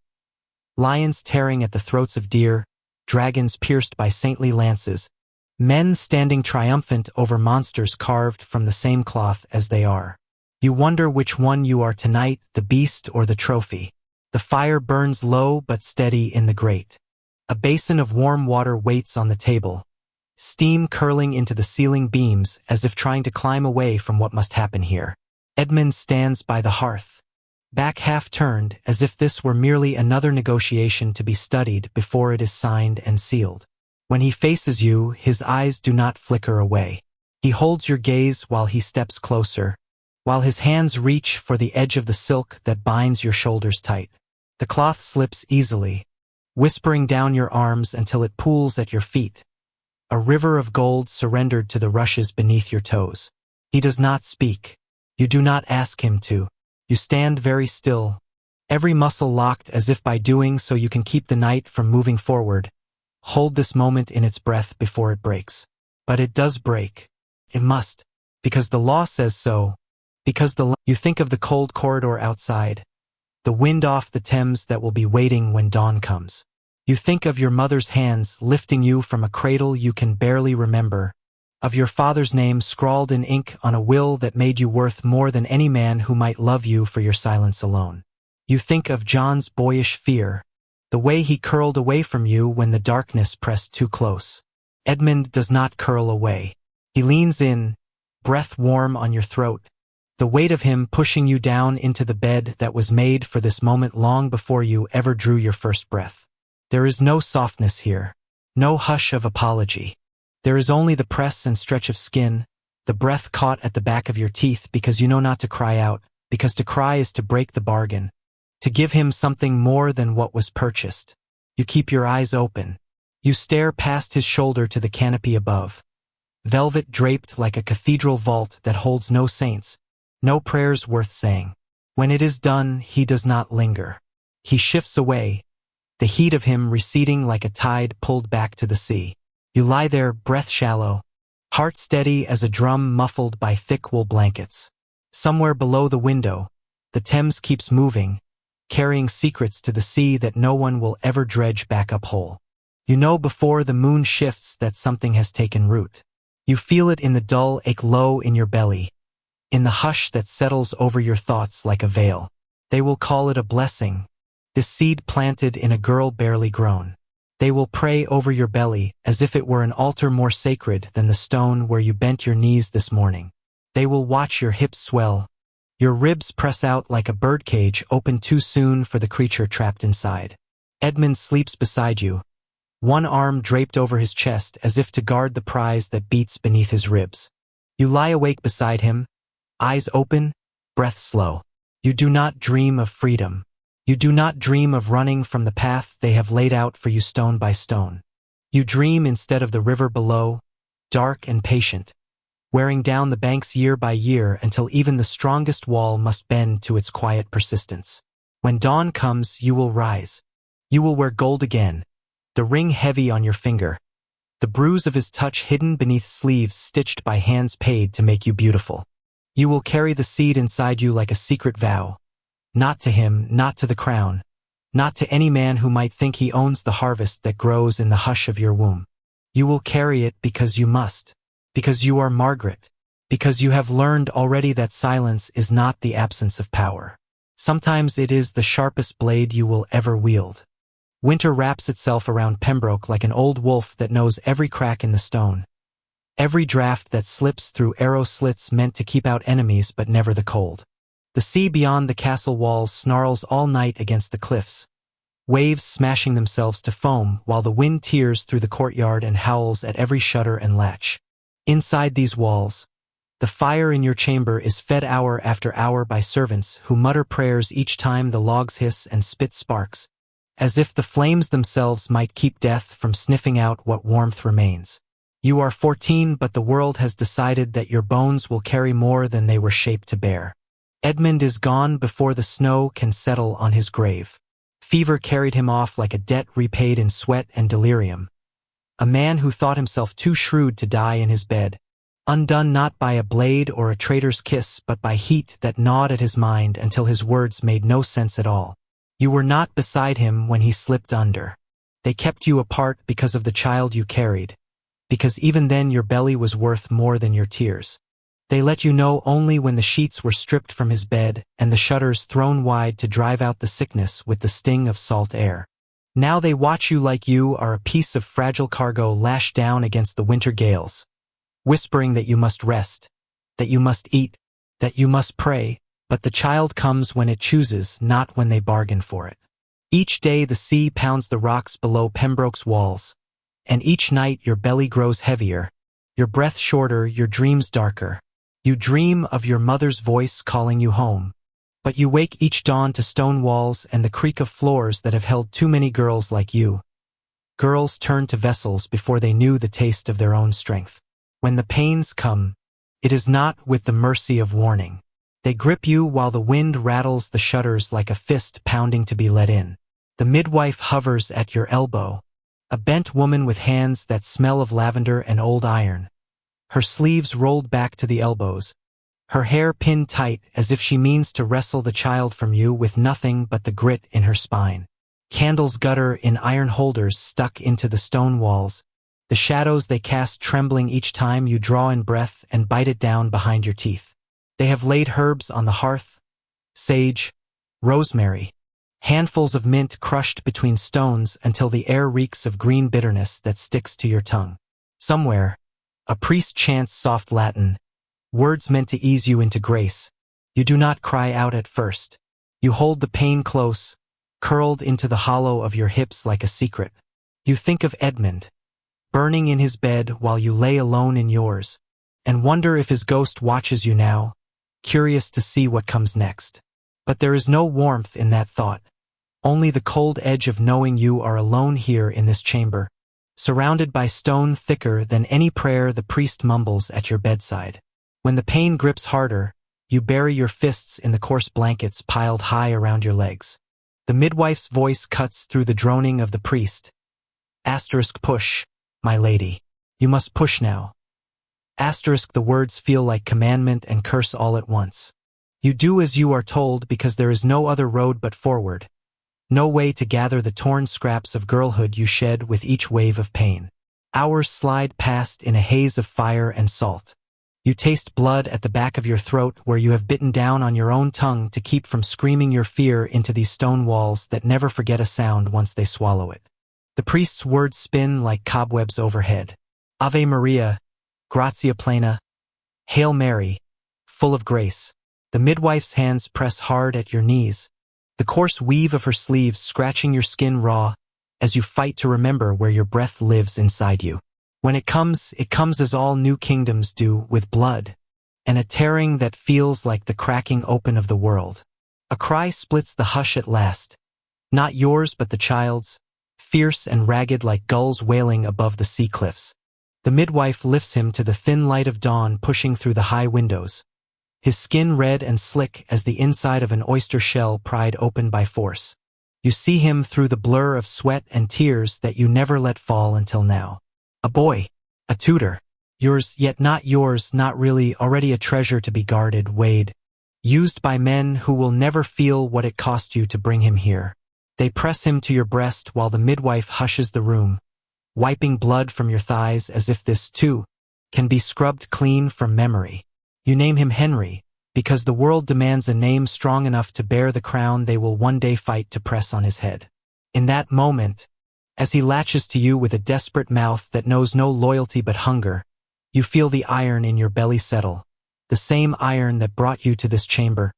lions tearing at the throats of deer, dragons pierced by saintly lances, men standing triumphant over monsters carved from the same cloth as they are. You wonder which one you are tonight, the beast or the trophy. The fire burns low but steady in the grate. A basin of warm water waits on the table, steam curling into the ceiling beams as if trying to climb away from what must happen here. Edmund stands by the hearth, back half-turned as if this were merely another negotiation to be studied before it is signed and sealed. When he faces you, his eyes do not flicker away. He holds your gaze while he steps closer, while his hands reach for the edge of the silk that binds your shoulders tight. The cloth slips easily, whispering down your arms until it pools at your feet, a river of gold surrendered to the rushes beneath your toes. He does not speak. You do not ask him to. You stand very still, every muscle locked as if by doing so you can keep the night from moving forward. Hold this moment in its breath before it breaks. But it does break. It must. Because the law says so. Because you think of the cold corridor outside, the wind off the Thames that will be waiting when dawn comes. You think of your mother's hands lifting you from a cradle you can barely remember, of your father's name scrawled in ink on a will that made you worth more than any man who might love you for your silence alone. You think of John's boyish fear, the way he curled away from you when the darkness pressed too close. Edmund does not curl away. He leans in, breath warm on your throat, the weight of him pushing you down into the bed that was made for this moment long before you ever drew your first breath. There is no softness here, no hush of apology. There is only the press and stretch of skin, the breath caught at the back of your teeth because you know not to cry out, because to cry is to break the bargain, to give him something more than what was purchased. You keep your eyes open. You stare past his shoulder to the canopy above, velvet draped like a cathedral vault that holds no saints, no prayers worth saying. When it is done, he does not linger. He shifts away, the heat of him receding like a tide pulled back to the sea. You lie there, breath shallow, heart steady as a drum muffled by thick wool blankets. Somewhere below the window, the Thames keeps moving, carrying secrets to the sea that no one will ever dredge back up whole. You know before the moon shifts that something has taken root. You feel it in the dull ache low in your belly, in the hush that settles over your thoughts like a veil. They will call it a blessing, this seed planted in a girl barely grown. They will pray over your belly as if it were an altar more sacred than the stone where you bent your knees this morning. They will watch your hips swell, your ribs press out like a birdcage opened too soon for the creature trapped inside. Edmund sleeps beside you, one arm draped over his chest as if to guard the prize that beats beneath his ribs. You lie awake beside him, eyes open, breath slow. You do not dream of freedom. You do not dream of running from the path they have laid out for you stone by stone. You dream instead of the river below, dark and patient, wearing down the banks year by year until even the strongest wall must bend to its quiet persistence. When dawn comes, you will rise. You will wear gold again, the ring heavy on your finger, the bruise of his touch hidden beneath sleeves stitched by hands paid to make you beautiful. You will carry the seed inside you like a secret vow. Not to him, not to the crown, not to any man who might think he owns the harvest that grows in the hush of your womb. You will carry it because you must, because you are Margaret, because you have learned already that silence is not the absence of power. Sometimes it is the sharpest blade you will ever wield. Winter wraps itself around Pembroke like an old wolf that knows every crack in the stone, every draft that slips through arrow slits meant to keep out enemies but never the cold. The sea beyond the castle walls snarls all night against the cliffs, waves smashing themselves to foam while the wind tears through the courtyard and howls at every shutter and latch. Inside these walls, the fire in your chamber is fed hour after hour by servants who mutter prayers each time the logs hiss and spit sparks, as if the flames themselves might keep death from sniffing out what warmth remains. You are 14, but the world has decided that your bones will carry more than they were shaped to bear. Edmund is gone before the snow can settle on his grave. Fever carried him off like a debt repaid in sweat and delirium. A man who thought himself too shrewd to die in his bed, undone not by a blade or a traitor's kiss but by heat that gnawed at his mind until his words made no sense at all. You were not beside him when he slipped under. They kept you apart because of the child you carried, because even then your belly was worth more than your tears. They let you know only when the sheets were stripped from his bed and the shutters thrown wide to drive out the sickness with the sting of salt air. Now they watch you like you are a piece of fragile cargo lashed down against the winter gales, whispering that you must rest, that you must eat, that you must pray, but the child comes when it chooses, not when they bargain for it. Each day the sea pounds the rocks below Pembroke's walls, and each night your belly grows heavier, your breath shorter, your dreams darker. You dream of your mother's voice calling you home, but you wake each dawn to stone walls and the creak of floors that have held too many girls like you. Girls turned to vessels before they knew the taste of their own strength. When the pains come, it is not with the mercy of warning. They grip you while the wind rattles the shutters like a fist pounding to be let in. The midwife hovers at your elbow, a bent woman with hands that smell of lavender and old iron, her sleeves rolled back to the elbows, her hair pinned tight as if she means to wrestle the child from you with nothing but the grit in her spine. Candles gutter in iron holders stuck into the stone walls, the shadows they cast trembling each time you draw in breath and bite it down behind your teeth. They have laid herbs on the hearth, sage, rosemary, handfuls of mint crushed between stones until the air reeks of green bitterness that sticks to your tongue. Somewhere, a priest chants soft Latin, words meant to ease you into grace. You do not cry out at first. You hold the pain close, curled into the hollow of your hips like a secret. You think of Edmund, burning in his bed while you lay alone in yours, and wonder if his ghost watches you now, curious to see what comes next. But there is no warmth in that thought, only the cold edge of knowing you are alone here in this chamber, surrounded by stone thicker than any prayer the priest mumbles at your bedside. When the pain grips harder, you bury your fists in the coarse blankets piled high around your legs. The midwife's voice cuts through the droning of the priest. Push, my lady. You must push now. The words feel like commandment and curse all at once. You do as you are told because there is no other road but forward. No way to gather the torn scraps of girlhood you shed with each wave of pain. Hours slide past in a haze of fire and salt. You taste blood at the back of your throat where you have bitten down on your own tongue to keep from screaming your fear into these stone walls that never forget a sound once they swallow it. The priest's words spin like cobwebs overhead. Ave Maria, gratia plena, Hail Mary, full of grace. The midwife's hands press hard at your knees, the coarse weave of her sleeves scratching your skin raw as you fight to remember where your breath lives inside you. When it comes as all new kingdoms do, with blood, and a tearing that feels like the cracking open of the world. A cry splits the hush at last, not yours but the child's, fierce and ragged like gulls wailing above the sea cliffs. The midwife lifts him to the thin light of dawn pushing through the high windows, his skin red and slick as the inside of an oyster shell pried open by force. You see him through the blur of sweat and tears that you never let fall until now. A boy. A Tudor. Yours, yet not yours, not really, already a treasure to be guarded, weighed. Used by men who will never feel what it cost you to bring him here. They press him to your breast while the midwife hushes the room, wiping blood from your thighs as if this, too, can be scrubbed clean from memory. You name him Henry, because the world demands a name strong enough to bear the crown they will one day fight to press on his head. In that moment, as he latches to you with a desperate mouth that knows no loyalty but hunger, you feel the iron in your belly settle, the same iron that brought you to this chamber,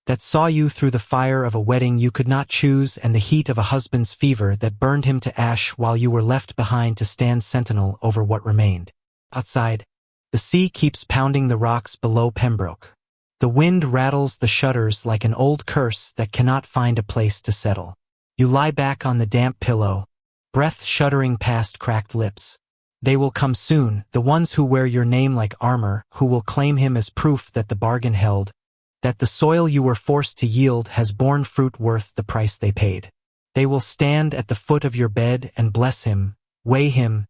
that saw you through the fire of a wedding you could not choose and the heat of a husband's fever that burned him to ash while you were left behind to stand sentinel over what remained. Outside, the sea keeps pounding the rocks below Pembroke. The wind rattles the shutters like an old curse that cannot find a place to settle. You lie back on the damp pillow, breath shuddering past cracked lips. They will come soon, the ones who wear your name like armor, who will claim him as proof that the bargain held, that the soil you were forced to yield has borne fruit worth the price they paid. They will stand at the foot of your bed and bless him, weigh him,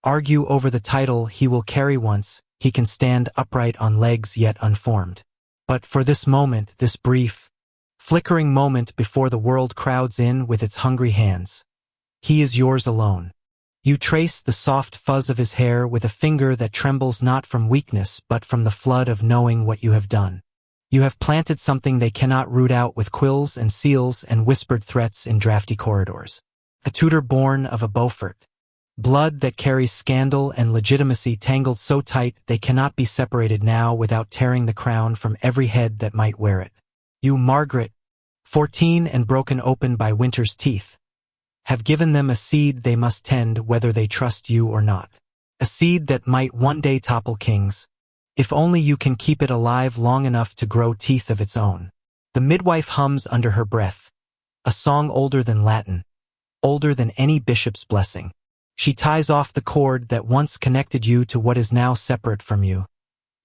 argue over the title he will carry once he can stand upright on legs yet unformed. But for this moment, this brief, flickering moment before the world crowds in with its hungry hands, he is yours alone. You trace the soft fuzz of his hair with a finger that trembles not from weakness but from the flood of knowing what you have done. You have planted something they cannot root out with quills and seals and whispered threats in drafty corridors. A Tudor born of a Beaufort. Blood that carries scandal and legitimacy tangled so tight they cannot be separated now without tearing the crown from every head that might wear it. You, Margaret, 14 and broken open by winter's teeth, have given them a seed they must tend whether they trust you or not. A seed that might one day topple kings, if only you can keep it alive long enough to grow teeth of its own. The midwife hums under her breath, a song older than Latin, older than any bishop's blessing. She ties off the cord that once connected you to what is now separate from you,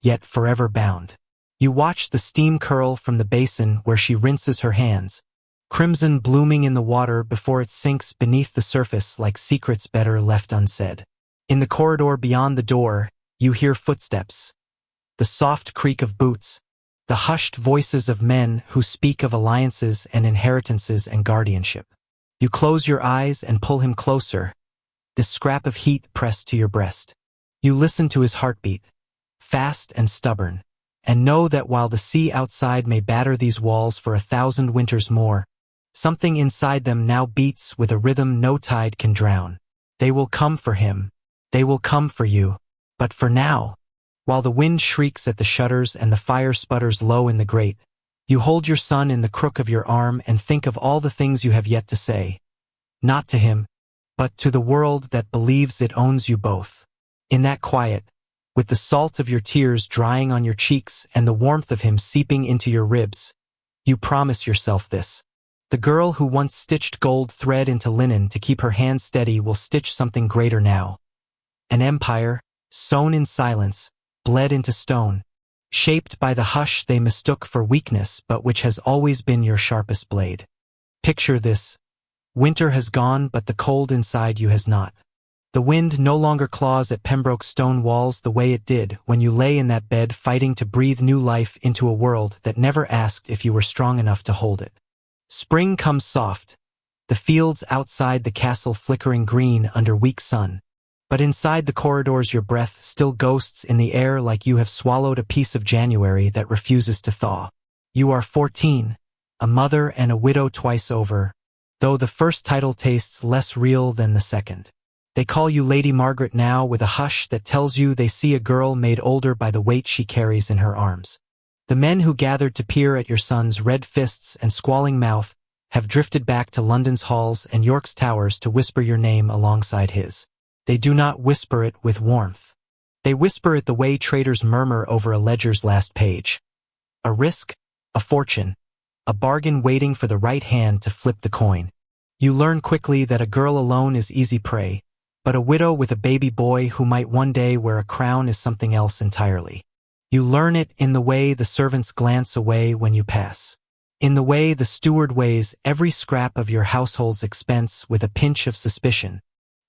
yet forever bound. You watch the steam curl from the basin where she rinses her hands, crimson blooming in the water before it sinks beneath the surface like secrets better left unsaid. In the corridor beyond the door, you hear footsteps, the soft creak of boots, the hushed voices of men who speak of alliances and inheritances and guardianship. You close your eyes and pull him closer, this scrap of heat pressed to your breast. You listen to his heartbeat, fast and stubborn, and know that while the sea outside may batter these walls for 1,000 winters more, something inside them now beats with a rhythm no tide can drown. They will come for him. They will come for you. But for now, while the wind shrieks at the shutters and the fire sputters low in the grate, you hold your son in the crook of your arm and think of all the things you have yet to say. Not to him, but to the world that believes it owns you both. In that quiet, with the salt of your tears drying on your cheeks and the warmth of him seeping into your ribs, you promise yourself this. The girl who once stitched gold thread into linen to keep her hands steady will stitch something greater now. An empire, sown in silence, bled into stone, shaped by the hush they mistook for weakness but which has always been your sharpest blade. Picture this. Winter has gone but the cold inside you has not. The wind no longer claws at Pembroke's stone walls the way it did when you lay in that bed fighting to breathe new life into a world that never asked if you were strong enough to hold it. Spring comes soft, the fields outside the castle flickering green under weak sun, but inside the corridors your breath still ghosts in the air like you have swallowed a piece of January that refuses to thaw. You are 14, a mother and a widow twice over, though the first title tastes less real than the second. They call you Lady Margaret now with a hush that tells you they see a girl made older by the weight she carries in her arms. The men who gathered to peer at your son's red fists and squalling mouth have drifted back to London's halls and York's towers to whisper your name alongside his. They do not whisper it with warmth. They whisper it the way traders murmur over a ledger's last page. A risk, a fortune, a bargain waiting for the right hand to flip the coin. You learn quickly that a girl alone is easy prey, but a widow with a baby boy who might one day wear a crown is something else entirely. You learn it in the way the servants glance away when you pass. In the way the steward weighs every scrap of your household's expense with a pinch of suspicion.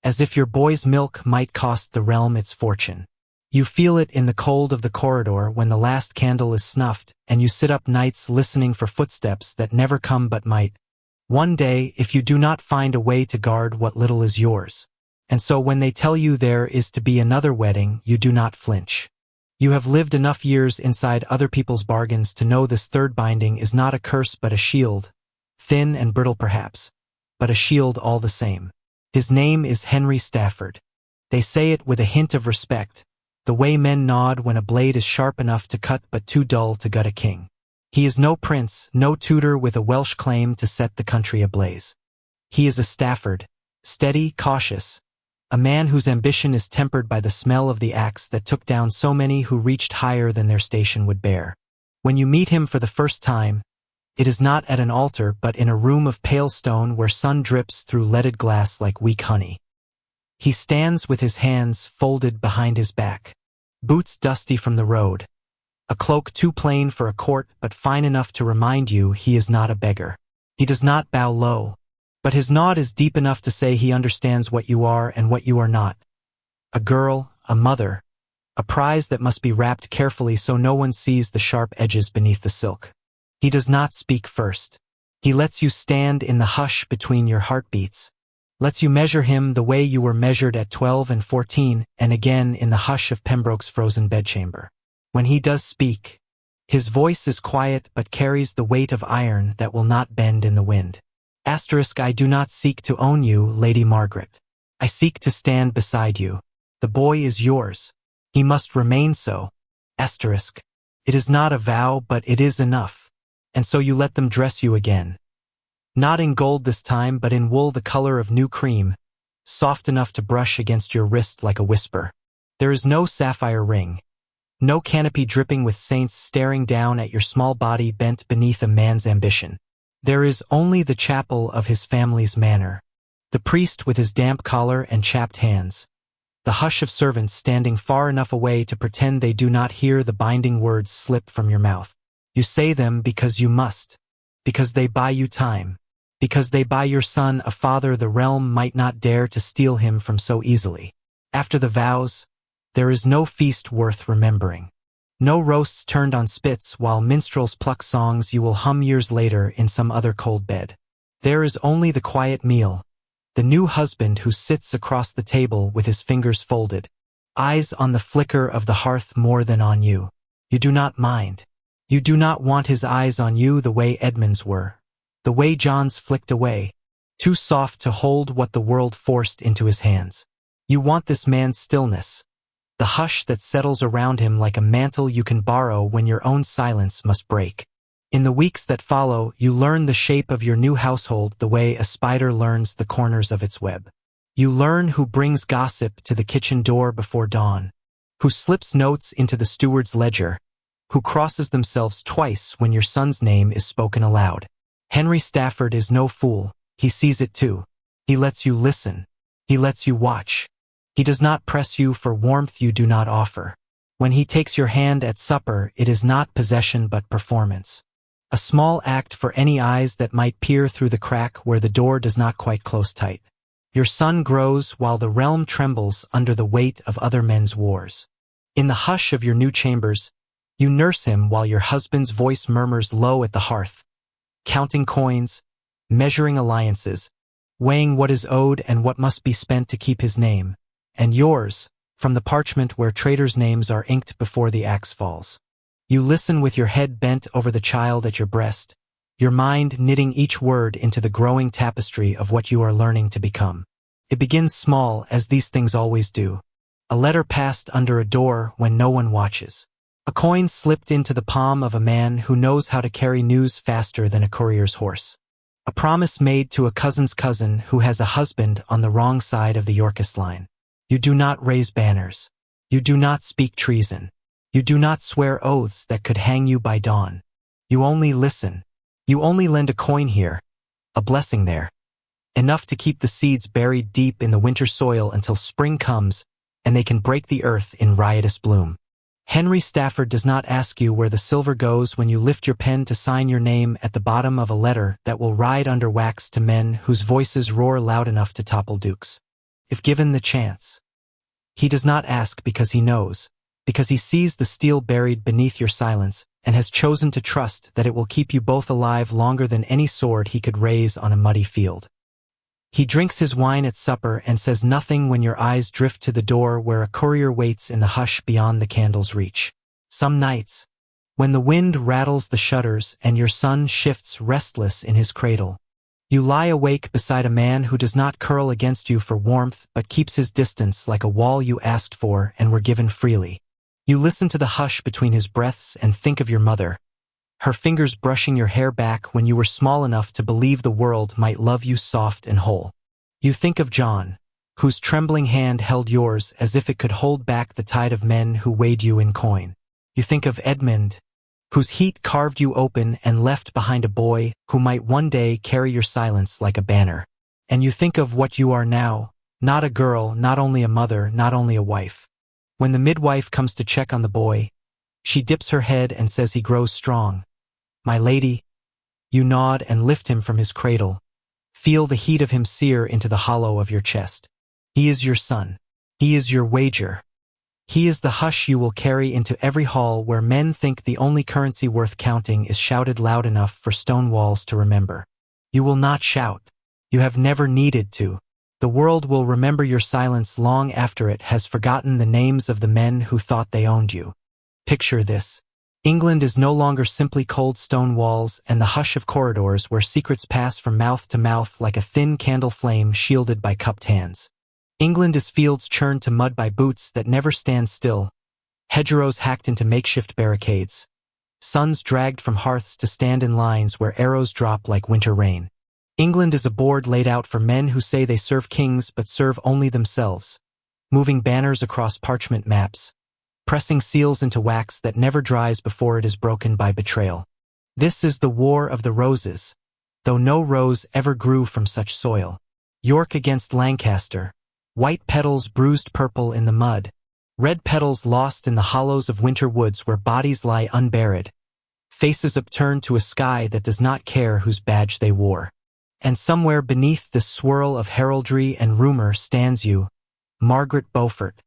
as if your boy's milk might cost the realm its fortune. You feel it in the cold of the corridor when the last candle is snuffed, and you sit up nights listening for footsteps that never come but might. One day, if you do not find a way to guard what little is yours. And so when they tell you there is to be another wedding, you do not flinch. You have lived enough years inside other people's bargains to know this third binding is not a curse but a shield, thin and brittle perhaps, but a shield all the same. His name is Henry Stafford. They say it with a hint of respect, the way men nod when a blade is sharp enough to cut but too dull to gut a king. He is no prince, no Tudor with a Welsh claim to set the country ablaze. He is a Stafford, steady, cautious, a man whose ambition is tempered by the smell of the axe that took down so many who reached higher than their station would bear. When you meet him for the first time, it is not at an altar but in a room of pale stone where sun drips through leaded glass like weak honey. He stands with his hands folded behind his back, boots dusty from the road, a cloak too plain for a court but fine enough to remind you he is not a beggar. He does not bow low, but his nod is deep enough to say he understands what you are and what you are not. A girl, a mother, a prize that must be wrapped carefully so no one sees the sharp edges beneath the silk. He does not speak first. He lets you stand in the hush between your heartbeats, lets you measure him the way you were measured at 12 and 14, and again in the hush of Pembroke's frozen bedchamber. When he does speak, his voice is quiet but carries the weight of iron that will not bend in the wind. I do not seek to own you, Lady Margaret. I seek to stand beside you. The boy is yours. He must remain so. It is not a vow, but it is enough. And so you let them dress you again. Not in gold this time, but in wool the color of new cream, soft enough to brush against your wrist like a whisper. There is no sapphire ring, no canopy dripping with saints staring down at your small body bent beneath a man's ambition. There is only the chapel of his family's manor, the priest with his damp collar and chapped hands, the hush of servants standing far enough away to pretend they do not hear the binding words slip from your mouth. You say them because you must, because they buy you time, because they buy your son a father the realm might not dare to steal him from so easily. After the vows, there is no feast worth remembering. No roasts turned on spits while minstrels pluck songs you will hum years later in some other cold bed. There is only the quiet meal, the new husband who sits across the table with his fingers folded, eyes on the flicker of the hearth more than on you. You do not mind. You do not want his eyes on you the way Edmund's were, the way John's flicked away, too soft to hold what the world forced into his hands. You want this man's stillness, the hush that settles around him like a mantle you can borrow when your own silence must break. In the weeks that follow, you learn the shape of your new household the way a spider learns the corners of its web. You learn who brings gossip to the kitchen door before dawn, who slips notes into the steward's ledger, who crosses themselves twice when your son's name is spoken aloud. Henry Stafford is no fool. He sees it too. He lets you listen. He lets you watch. He does not press you for warmth you do not offer. When he takes your hand at supper, it is not possession but performance. A small act for any eyes that might peer through the crack where the door does not quite close tight. Your son grows while the realm trembles under the weight of other men's wars. In the hush of your new chambers, you nurse him while your husband's voice murmurs low at the hearth, counting coins, measuring alliances, weighing what is owed and what must be spent to keep his name, and yours, from the parchment where traitors' names are inked before the axe falls. You listen with your head bent over the child at your breast, your mind knitting each word into the growing tapestry of what you are learning to become. It begins small, as these things always do. A letter passed under a door when no one watches. A coin slipped into the palm of a man who knows how to carry news faster than a courier's horse. A promise made to a cousin's cousin who has a husband on the wrong side of the Yorkist line. You do not raise banners. You do not speak treason. You do not swear oaths that could hang you by dawn. You only listen. You only lend a coin here, a blessing there, enough to keep the seeds buried deep in the winter soil until spring comes and they can break the earth in riotous bloom. Henry Stafford does not ask you where the silver goes when you lift your pen to sign your name at the bottom of a letter that will ride under wax to men whose voices roar loud enough to topple dukes. if given the chance. He does not ask because he knows, because he sees the steel buried beneath your silence and has chosen to trust that it will keep you both alive longer than any sword he could raise on a muddy field. He drinks his wine at supper and says nothing when your eyes drift to the door where a courier waits in the hush beyond the candle's reach. Some nights, when the wind rattles the shutters and your son shifts restless in his cradle, you lie awake beside a man who does not curl against you for warmth but keeps his distance like a wall you asked for and were given freely. You listen to the hush between his breaths and think of your mother, her fingers brushing your hair back when you were small enough to believe the world might love you soft and whole. You think of John, whose trembling hand held yours as if it could hold back the tide of men who weighed you in coin. You think of Edmund, whose heat carved you open and left behind a boy who might one day carry your silence like a banner. And you think of what you are now, not a girl, not only a mother, not only a wife. When the midwife comes to check on the boy, she dips her head and says he grows strong. My lady, you nod and lift him from his cradle. Feel the heat of him sear into the hollow of your chest. He is your son. He is your wager. He is the hush you will carry into every hall where men think the only currency worth counting is shouted loud enough for stone walls to remember. You will not shout. You have never needed to. The world will remember your silence long after it has forgotten the names of the men who thought they owned you. Picture this. England is no longer simply cold stone walls and the hush of corridors where secrets pass from mouth to mouth like a thin candle flame shielded by cupped hands. England is fields churned to mud by boots that never stand still, hedgerows hacked into makeshift barricades, sons dragged from hearths to stand in lines where arrows drop like winter rain. England is a board laid out for men who say they serve kings but serve only themselves, moving banners across parchment maps, pressing seals into wax that never dries before it is broken by betrayal. This is the War of the Roses, though no rose ever grew from such soil. York against Lancaster, white petals bruised purple in the mud, red petals lost in the hollows of winter woods where bodies lie unburied, faces upturned to a sky that does not care whose badge they wore. And somewhere beneath this swirl of heraldry and rumor stands you, Margaret Beaufort,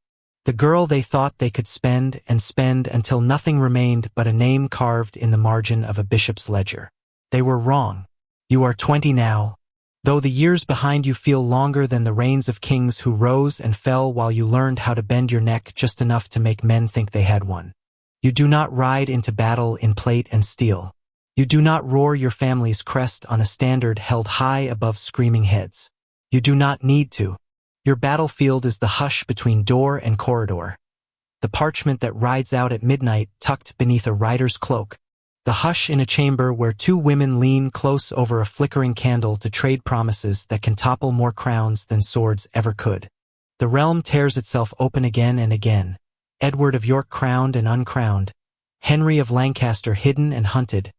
the girl they thought they could spend and spend until nothing remained but a name carved in the margin of a bishop's ledger. They were wrong. You are 20 now, though the years behind you feel longer than the reigns of kings who rose and fell while you learned how to bend your neck just enough to make men think they had one. You do not ride into battle in plate and steel. You do not roar your family's crest on a standard held high above screaming heads. You do not need to. Your battlefield is the hush between door and corridor, the parchment that rides out at midnight tucked beneath a rider's cloak, the hush in a chamber where two women lean close over a flickering candle to trade promises that can topple more crowns than swords ever could. The realm tears itself open again and again, Edward of York crowned and uncrowned, Henry of Lancaster hidden and hunted,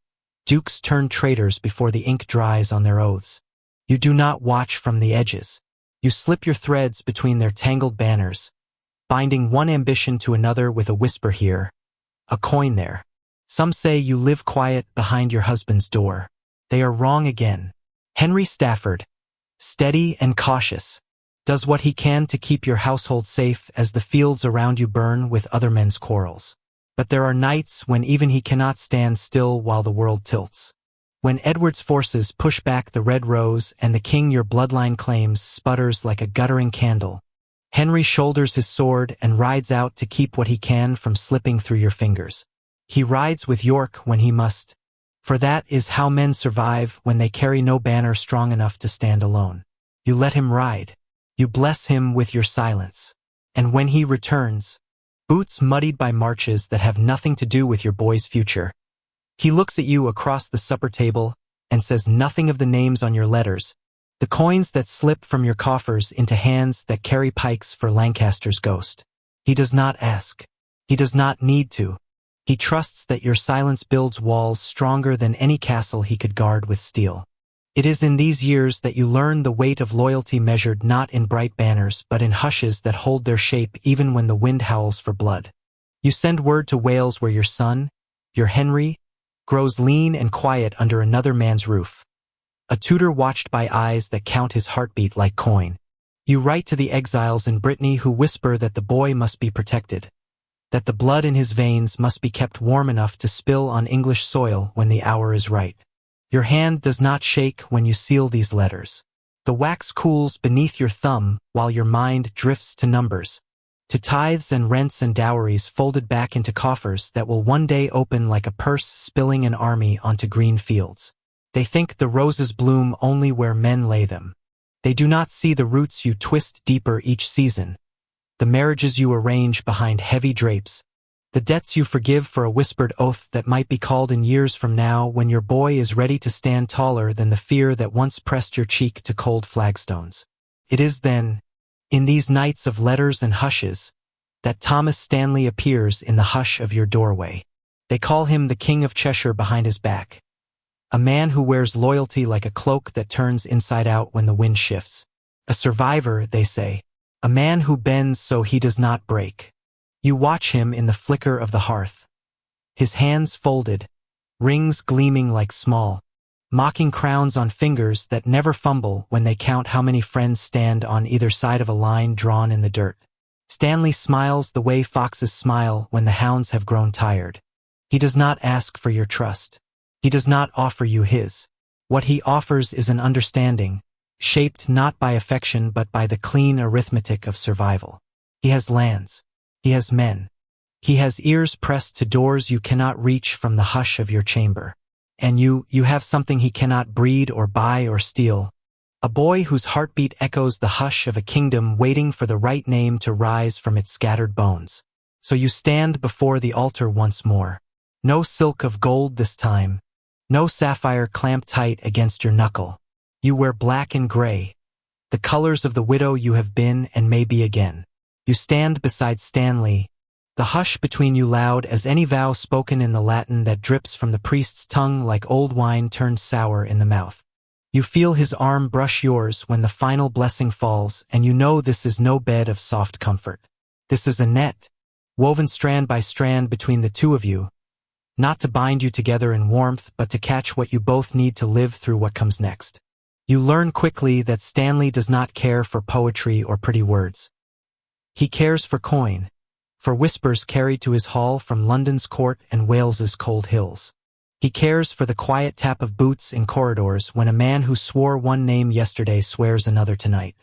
dukes turned traitors before the ink dries on their oaths. You do not watch from the edges. You slip your threads between their tangled banners, binding one ambition to another with a whisper here, a coin there. Some say you live quiet behind your husband's door. They are wrong again. Henry Stafford, steady and cautious, does what he can to keep your household safe as the fields around you burn with other men's quarrels. But there are nights when even he cannot stand still while the world tilts. When Edward's forces push back the red rose and the king your bloodline claims sputters like a guttering candle, Henry shoulders his sword and rides out to keep what he can from slipping through your fingers. He rides with York when he must, for that is how men survive when they carry no banner strong enough to stand alone. You let him ride. You bless him with your silence. And when he returns, boots muddied by marches that have nothing to do with your boy's future, he looks at you across the supper table and says nothing of the names on your letters, the coins that slip from your coffers into hands that carry pikes for Lancaster's ghost. He does not ask. He does not need to. He trusts that your silence builds walls stronger than any castle he could guard with steel. It is in these years that you learn the weight of loyalty measured not in bright banners but in hushes that hold their shape even when the wind howls for blood. You send word to Wales where your son, your Henry, grows lean and quiet under another man's roof, a Tudor watched by eyes that count his heartbeat like coin. You write to the exiles in Brittany who whisper that the boy must be protected, that the blood in his veins must be kept warm enough to spill on English soil when the hour is right. Your hand does not shake when you seal these letters. The wax cools beneath your thumb while your mind drifts to numbers, to tithes and rents and dowries folded back into coffers that will one day open like a purse spilling an army onto green fields. They think the roses bloom only where men lay them. They do not see the roots you twist deeper each season, the marriages you arrange behind heavy drapes, the debts you forgive for a whispered oath that might be called in years from now when your boy is ready to stand taller than the fear that once pressed your cheek to cold flagstones. It is then, in these nights of letters and hushes, that Thomas Stanley appears in the hush of your doorway. They call him the King of Cheshire behind his back, a man who wears loyalty like a cloak that turns inside out when the wind shifts. A survivor, they say, a man who bends so he does not break. You watch him in the flicker of the hearth, his hands folded, rings gleaming like small, mocking crowns on fingers that never fumble when they count how many friends stand on either side of a line drawn in the dirt. Stanley smiles the way foxes smile when the hounds have grown tired. He does not ask for your trust. He does not offer you his. What he offers is an understanding, shaped not by affection but by the clean arithmetic of survival. He has lands. He has men. He has ears pressed to doors you cannot reach from the hush of your chamber. And you have something he cannot breed or buy or steal. A boy whose heartbeat echoes the hush of a kingdom waiting for the right name to rise from its scattered bones. So you stand before the altar once more. No silk of gold this time. No sapphire clamped tight against your knuckle. You wear black and gray, the colors of the widow you have been and may be again. You stand beside Stanley, the hush between you loud as any vow spoken in the Latin that drips from the priest's tongue like old wine turned sour in the mouth. You feel his arm brush yours when the final blessing falls, and you know this is no bed of soft comfort. This is a net, woven strand by strand between the two of you, not to bind you together in warmth but to catch what you both need to live through what comes next. You learn quickly that Stanley does not care for poetry or pretty words. He cares for coin, for whispers carried to his hall from London's court and Wales's cold hills. He cares for the quiet tap of boots in corridors when a man who swore one name yesterday swears another tonight.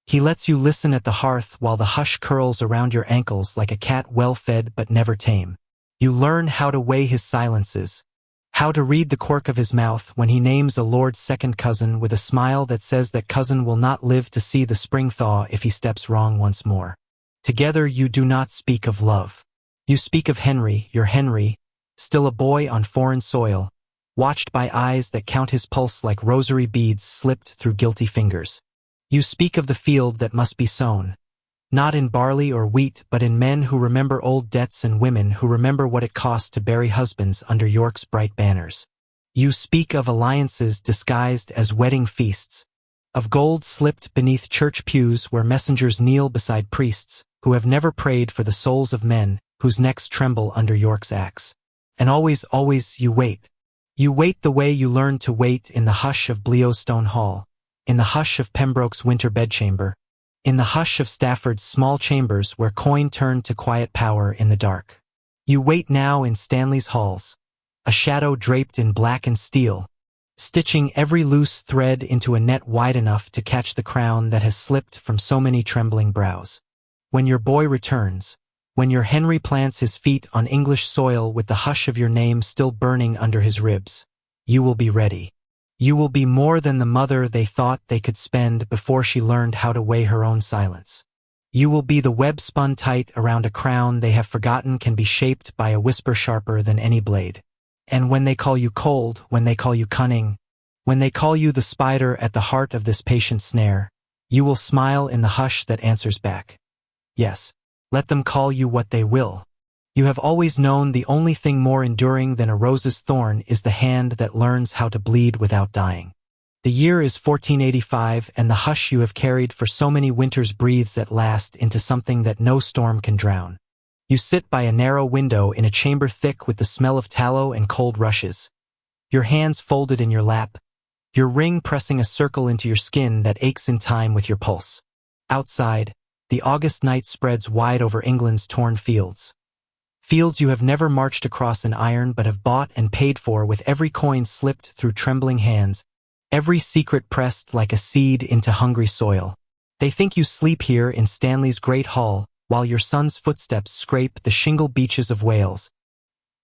He lets you listen at the hearth while the hush curls around your ankles like a cat well-fed but never tame. You learn how to weigh his silences, how to read the quirk of his mouth when he names a lord's second cousin with a smile that says that cousin will not live to see the spring thaw if he steps wrong once more. Together you do not speak of love. You speak of Henry, your Henry, still a boy on foreign soil, watched by eyes that count his pulse like rosary beads slipped through guilty fingers. You speak of the field that must be sown, not in barley or wheat but in men who remember old debts and women who remember what it cost to bury husbands under York's bright banners. You speak of alliances disguised as wedding feasts, of gold slipped beneath church pews where messengers kneel beside priests who have never prayed for the souls of men whose necks tremble under York's axe. And always, always you wait. You wait the way you learned to wait in the hush of Bleostone Hall, in the hush of Pembroke's winter bedchamber, in the hush of Stafford's small chambers where coin turned to quiet power in the dark. You wait now in Stanley's halls, a shadow draped in black and steel, stitching every loose thread into a net wide enough to catch the crown that has slipped from so many trembling brows. When your boy returns, when your Henry plants his feet on English soil with the hush of your name still burning under his ribs, you will be ready. You will be more than the mother they thought they could spend before she learned how to weigh her own silence. You will be the web spun tight around a crown they have forgotten can be shaped by a whisper sharper than any blade. And when they call you cold, when they call you cunning, when they call you the spider at the heart of this patient snare, you will smile in the hush that answers back. Yes, let them call you what they will. You have always known the only thing more enduring than a rose's thorn is the hand that learns how to bleed without dying. The year is 1485 and the hush you have carried for so many winters breathes at last into something that no storm can drown. You sit by a narrow window in a chamber thick with the smell of tallow and cold rushes, your hands folded in your lap, your ring pressing a circle into your skin that aches in time with your pulse. Outside, the August night spreads wide over England's torn fields. Fields you have never marched across in iron but have bought and paid for with every coin slipped through trembling hands, every secret pressed like a seed into hungry soil. They think you sleep here in Stanley's great hall, while your son's footsteps scrape the shingle beaches of Wales,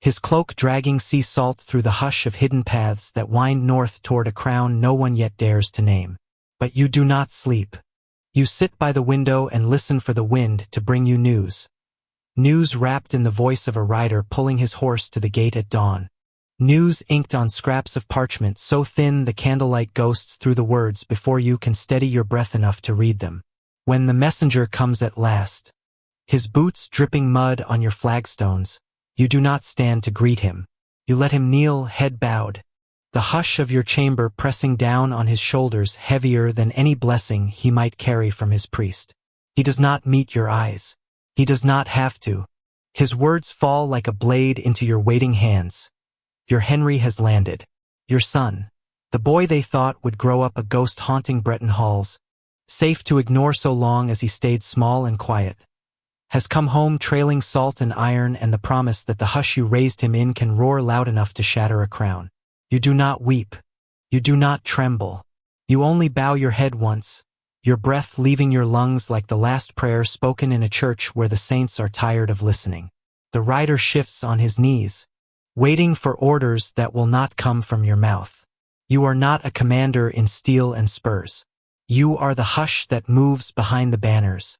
his cloak dragging sea salt through the hush of hidden paths that wind north toward a crown no one yet dares to name. But you do not sleep. You sit by the window and listen for the wind to bring you news. News wrapped in the voice of a rider pulling his horse to the gate at dawn. News inked on scraps of parchment so thin the candlelight ghosts through the words before you can steady your breath enough to read them. When the messenger comes at last, his boots dripping mud on your flagstones, you do not stand to greet him. You let him kneel, head bowed, the hush of your chamber pressing down on his shoulders heavier than any blessing he might carry from his priest. He does not meet your eyes. He does not have to. His words fall like a blade into your waiting hands. Your Henry has landed. Your son, the boy they thought would grow up a ghost haunting Breton halls, safe to ignore so long as he stayed small and quiet, has come home trailing salt and iron and the promise that the hush you raised him in can roar loud enough to shatter a crown. You do not weep. You do not tremble. You only bow your head once, your breath leaving your lungs like the last prayer spoken in a church where the saints are tired of listening. The rider shifts on his knees, waiting for orders that will not come from your mouth. You are not a commander in steel and spurs. You are the hush that moves behind the banners.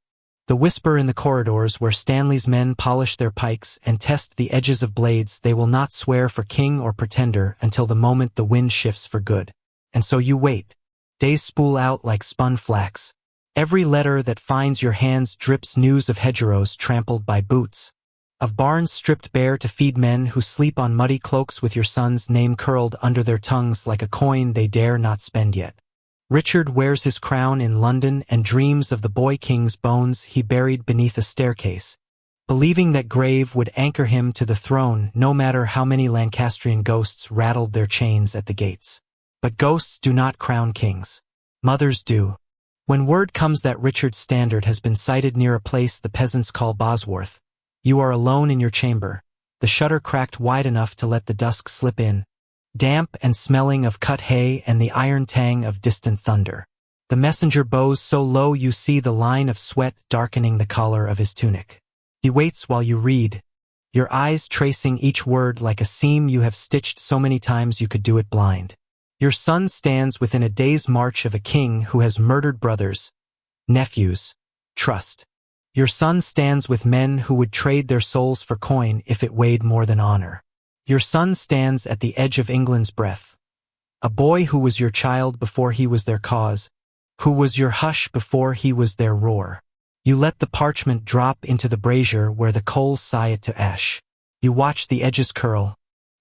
The whisper in the corridors where Stanley's men polish their pikes and test the edges of blades. They will not swear for king or pretender until the moment the wind shifts for good. And so you wait. Days spool out like spun flax. Every letter that finds your hands drips news of hedgerows trampled by boots, of barns stripped bare to feed men who sleep on muddy cloaks with your son's name curled under their tongues like a coin they dare not spend yet. Richard wears his crown in London and dreams of the boy king's bones he buried beneath a staircase, believing that grave would anchor him to the throne no matter how many Lancastrian ghosts rattled their chains at the gates. But ghosts do not crown kings. Mothers do. When word comes that Richard's standard has been sighted near a place the peasants call Bosworth, you are alone in your chamber, the shutter cracked wide enough to let the dusk slip in, damp and smelling of cut hay and the iron tang of distant thunder. The messenger bows so low you see the line of sweat darkening the collar of his tunic. He waits while you read, your eyes tracing each word like a seam you have stitched so many times you could do it blind. Your son stands within a day's march of a king who has murdered brothers, nephews, trust. Your son stands with men who would trade their souls for coin if it weighed more than honor. Your son stands at the edge of England's breath. A boy who was your child before he was their cause, who was your hush before he was their roar. You let the parchment drop into the brazier where the coals sigh it to ash. You watch the edges curl,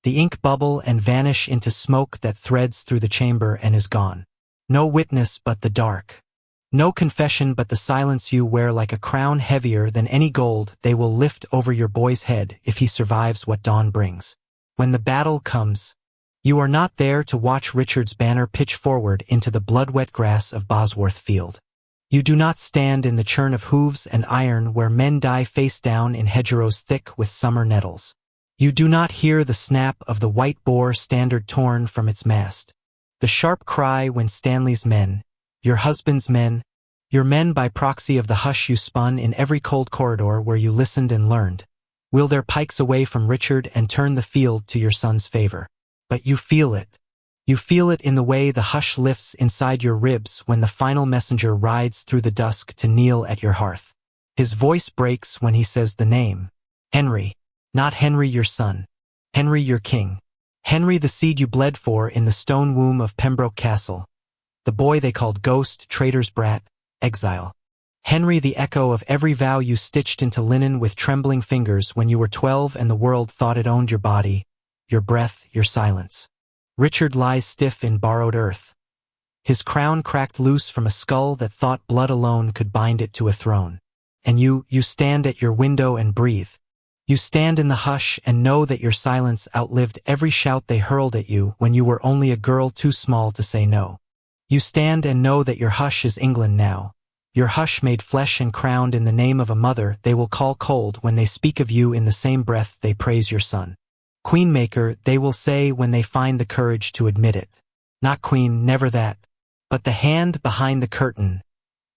the ink bubble and vanish into smoke that threads through the chamber and is gone. No witness but the dark. No confession but the silence you wear like a crown heavier than any gold they will lift over your boy's head if he survives what dawn brings. When the battle comes, you are not there to watch Richard's banner pitch forward into the blood-wet grass of Bosworth Field. You do not stand in the churn of hooves and iron where men die face down in hedgerows thick with summer nettles. You do not hear the snap of the white boar standard torn from its mast, the sharp cry when Stanley's men, your husband's men, your men by proxy of the hush you spun in every cold corridor where you listened and learned, wheel their pikes away from Richard and turn the field to your son's favor. But you feel it. You feel it in the way the hush lifts inside your ribs when the final messenger rides through the dusk to kneel at your hearth. His voice breaks when he says the name. Henry. Not Henry your son. Henry your king. Henry the seed you bled for in the stone womb of Pembroke Castle. The boy they called ghost, traitor's brat, exile. Henry the echo of every vow you stitched into linen with trembling fingers when you were 12 and the world thought it owned your body, your breath, your silence. Richard lies stiff in borrowed earth. His crown cracked loose from a skull that thought blood alone could bind it to a throne. And you stand at your window and breathe. You stand in the hush and know that your silence outlived every shout they hurled at you when you were only a girl too small to say no. You stand and know that your hush is England now, Your hush made flesh and crowned in the name of a mother they will call cold when they speak of you in the same breath they praise your son. Queenmaker, they will say when they find the courage to admit it. Not queen, never that. But the hand behind the curtain,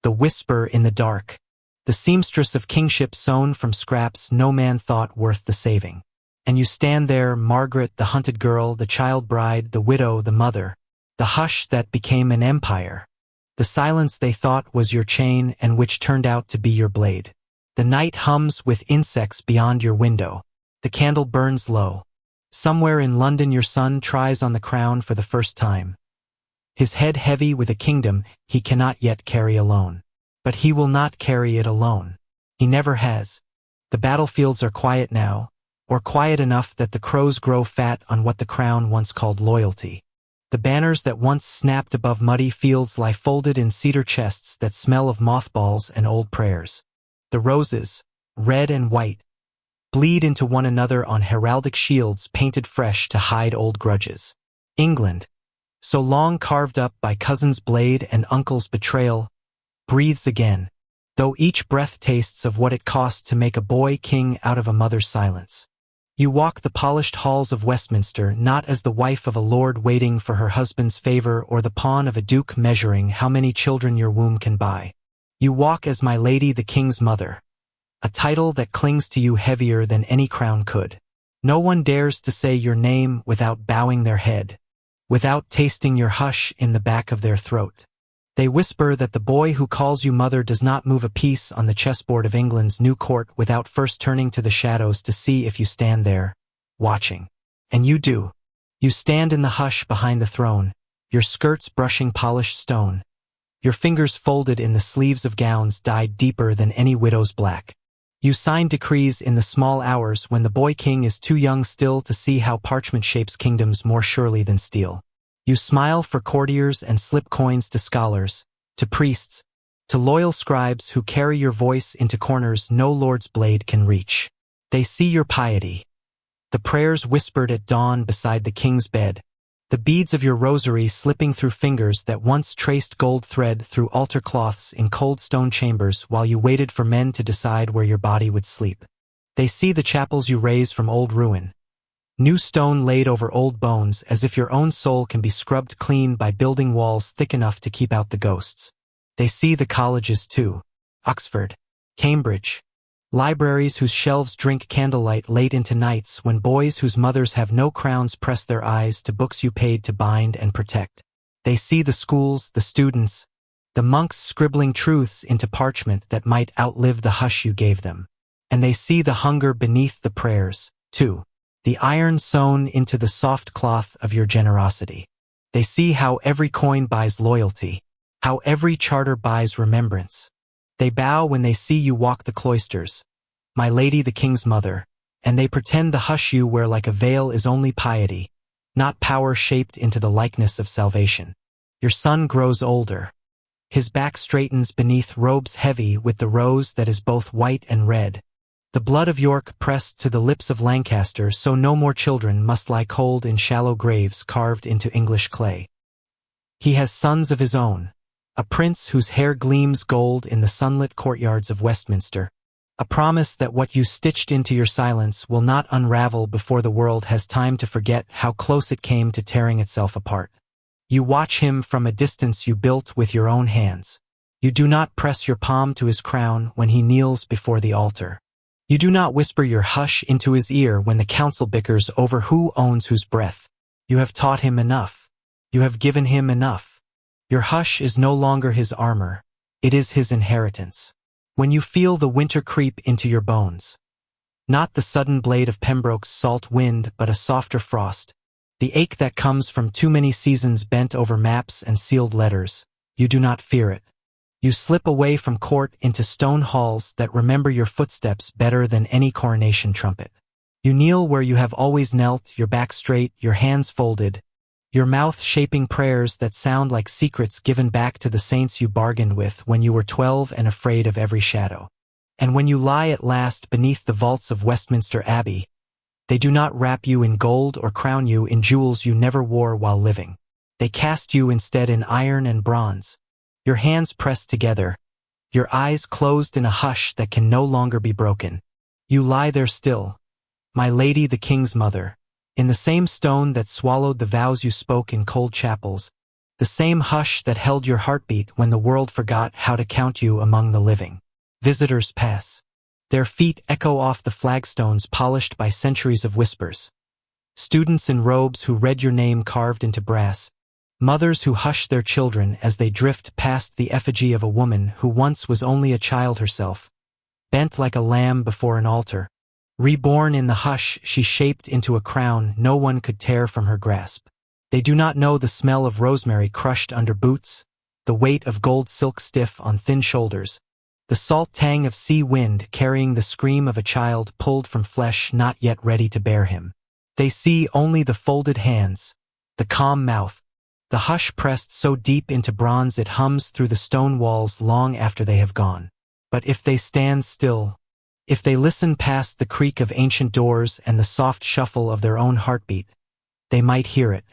the whisper in the dark, the seamstress of kingship sewn from scraps no man thought worth the saving. And you stand there, Margaret, the hunted girl, the child bride, the widow, the mother, the hush that became an empire, the silence they thought was your chain and which turned out to be your blade. The night hums with insects beyond your window. The candle burns low. Somewhere in London your son tries on the crown for the first time. His head heavy with a kingdom he cannot yet carry alone. But he will not carry it alone. He never has. The battlefields are quiet now, or quiet enough that the crows grow fat on what the crown once called loyalty. The banners that once snapped above muddy fields lie folded in cedar chests that smell of mothballs and old prayers. The roses, red and white, bleed into one another on heraldic shields painted fresh to hide old grudges. England, so long carved up by cousin's blade and uncle's betrayal, breathes again, though each breath tastes of what it cost to make a boy king out of a mother's silence. You walk the polished halls of Westminster not as the wife of a lord waiting for her husband's favor or the pawn of a duke measuring how many children your womb can buy. You walk as my lady the king's mother, a title that clings to you heavier than any crown could. No one dares to say your name without bowing their head, without tasting your hush in the back of their throat. They whisper that the boy who calls you mother does not move a piece on the chessboard of England's new court without first turning to the shadows to see if you stand there, watching. And you do. You stand in the hush behind the throne, your skirts brushing polished stone, your fingers folded in the sleeves of gowns dyed deeper than any widow's black. You sign decrees in the small hours when the boy king is too young still to see how parchment shapes kingdoms more surely than steel. You smile for courtiers and slip coins to scholars, to priests, to loyal scribes who carry your voice into corners no lord's blade can reach. They see your piety, the prayers whispered at dawn beside the king's bed, the beads of your rosary slipping through fingers that once traced gold thread through altar cloths in cold stone chambers while you waited for men to decide where your body would sleep. They see the chapels you raise from old ruin, new stone laid over old bones as if your own soul can be scrubbed clean by building walls thick enough to keep out the ghosts. They see the colleges too, Oxford, Cambridge, libraries whose shelves drink candlelight late into nights when boys whose mothers have no crowns press their eyes to books you paid to bind and protect. They see the schools, the students, the monks scribbling truths into parchment that might outlive the hush you gave them. And they see the hunger beneath the prayers, too, the iron sewn into the soft cloth of your generosity. They see how every coin buys loyalty, how every charter buys remembrance. They bow when they see you walk the cloisters, my lady the king's mother, and they pretend the hush you wear like a veil is only piety, not power shaped into the likeness of salvation. Your son grows older. His back straightens beneath robes heavy with the rose that is both white and red. The blood of York pressed to the lips of Lancaster so no more children must lie cold in shallow graves carved into English clay. He has sons of his own. A prince whose hair gleams gold in the sunlit courtyards of Westminster. A promise that what you stitched into your silence will not unravel before the world has time to forget how close it came to tearing itself apart. You watch him from a distance you built with your own hands. You do not press your palm to his crown when he kneels before the altar. You do not whisper your hush into his ear when the council bickers over who owns whose breath. You have taught him enough. You have given him enough. Your hush is no longer his armor, it is his inheritance. When you feel the winter creep into your bones, not the sudden blade of Pembroke's salt wind but a softer frost, the ache that comes from too many seasons bent over maps and sealed letters, you do not fear it. You slip away from court into stone halls that remember your footsteps better than any coronation trumpet. You kneel where you have always knelt, your back straight, your hands folded, your mouth shaping prayers that sound like secrets given back to the saints you bargained with when you were 12 and afraid of every shadow. And when you lie at last beneath the vaults of Westminster Abbey, they do not wrap you in gold or crown you in jewels you never wore while living. They cast you instead in iron and bronze, your hands pressed together, your eyes closed in a hush that can no longer be broken. You lie there still, my lady the king's mother, in the same stone that swallowed the vows you spoke in cold chapels, the same hush that held your heartbeat when the world forgot how to count you among the living. Visitors pass. Their feet echo off the flagstones polished by centuries of whispers. Students in robes who read your name carved into brass. Mothers who hush their children as they drift past the effigy of a woman who once was only a child herself, bent like a lamb before an altar. Reborn in the hush, she shaped into a crown no one could tear from her grasp. They do not know the smell of rosemary crushed under boots, the weight of gold silk stiff on thin shoulders, the salt tang of sea wind carrying the scream of a child pulled from flesh not yet ready to bear him. They see only the folded hands, the calm mouth, the hush pressed so deep into bronze it hums through the stone walls long after they have gone. But if they stand still, if they listen past the creak of ancient doors and the soft shuffle of their own heartbeat, they might hear it.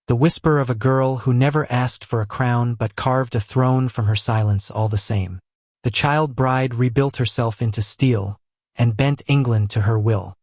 The whisper of a girl who never asked for a crown but carved a throne from her silence all the same. The child bride rebuilt herself into steel and bent England to her will.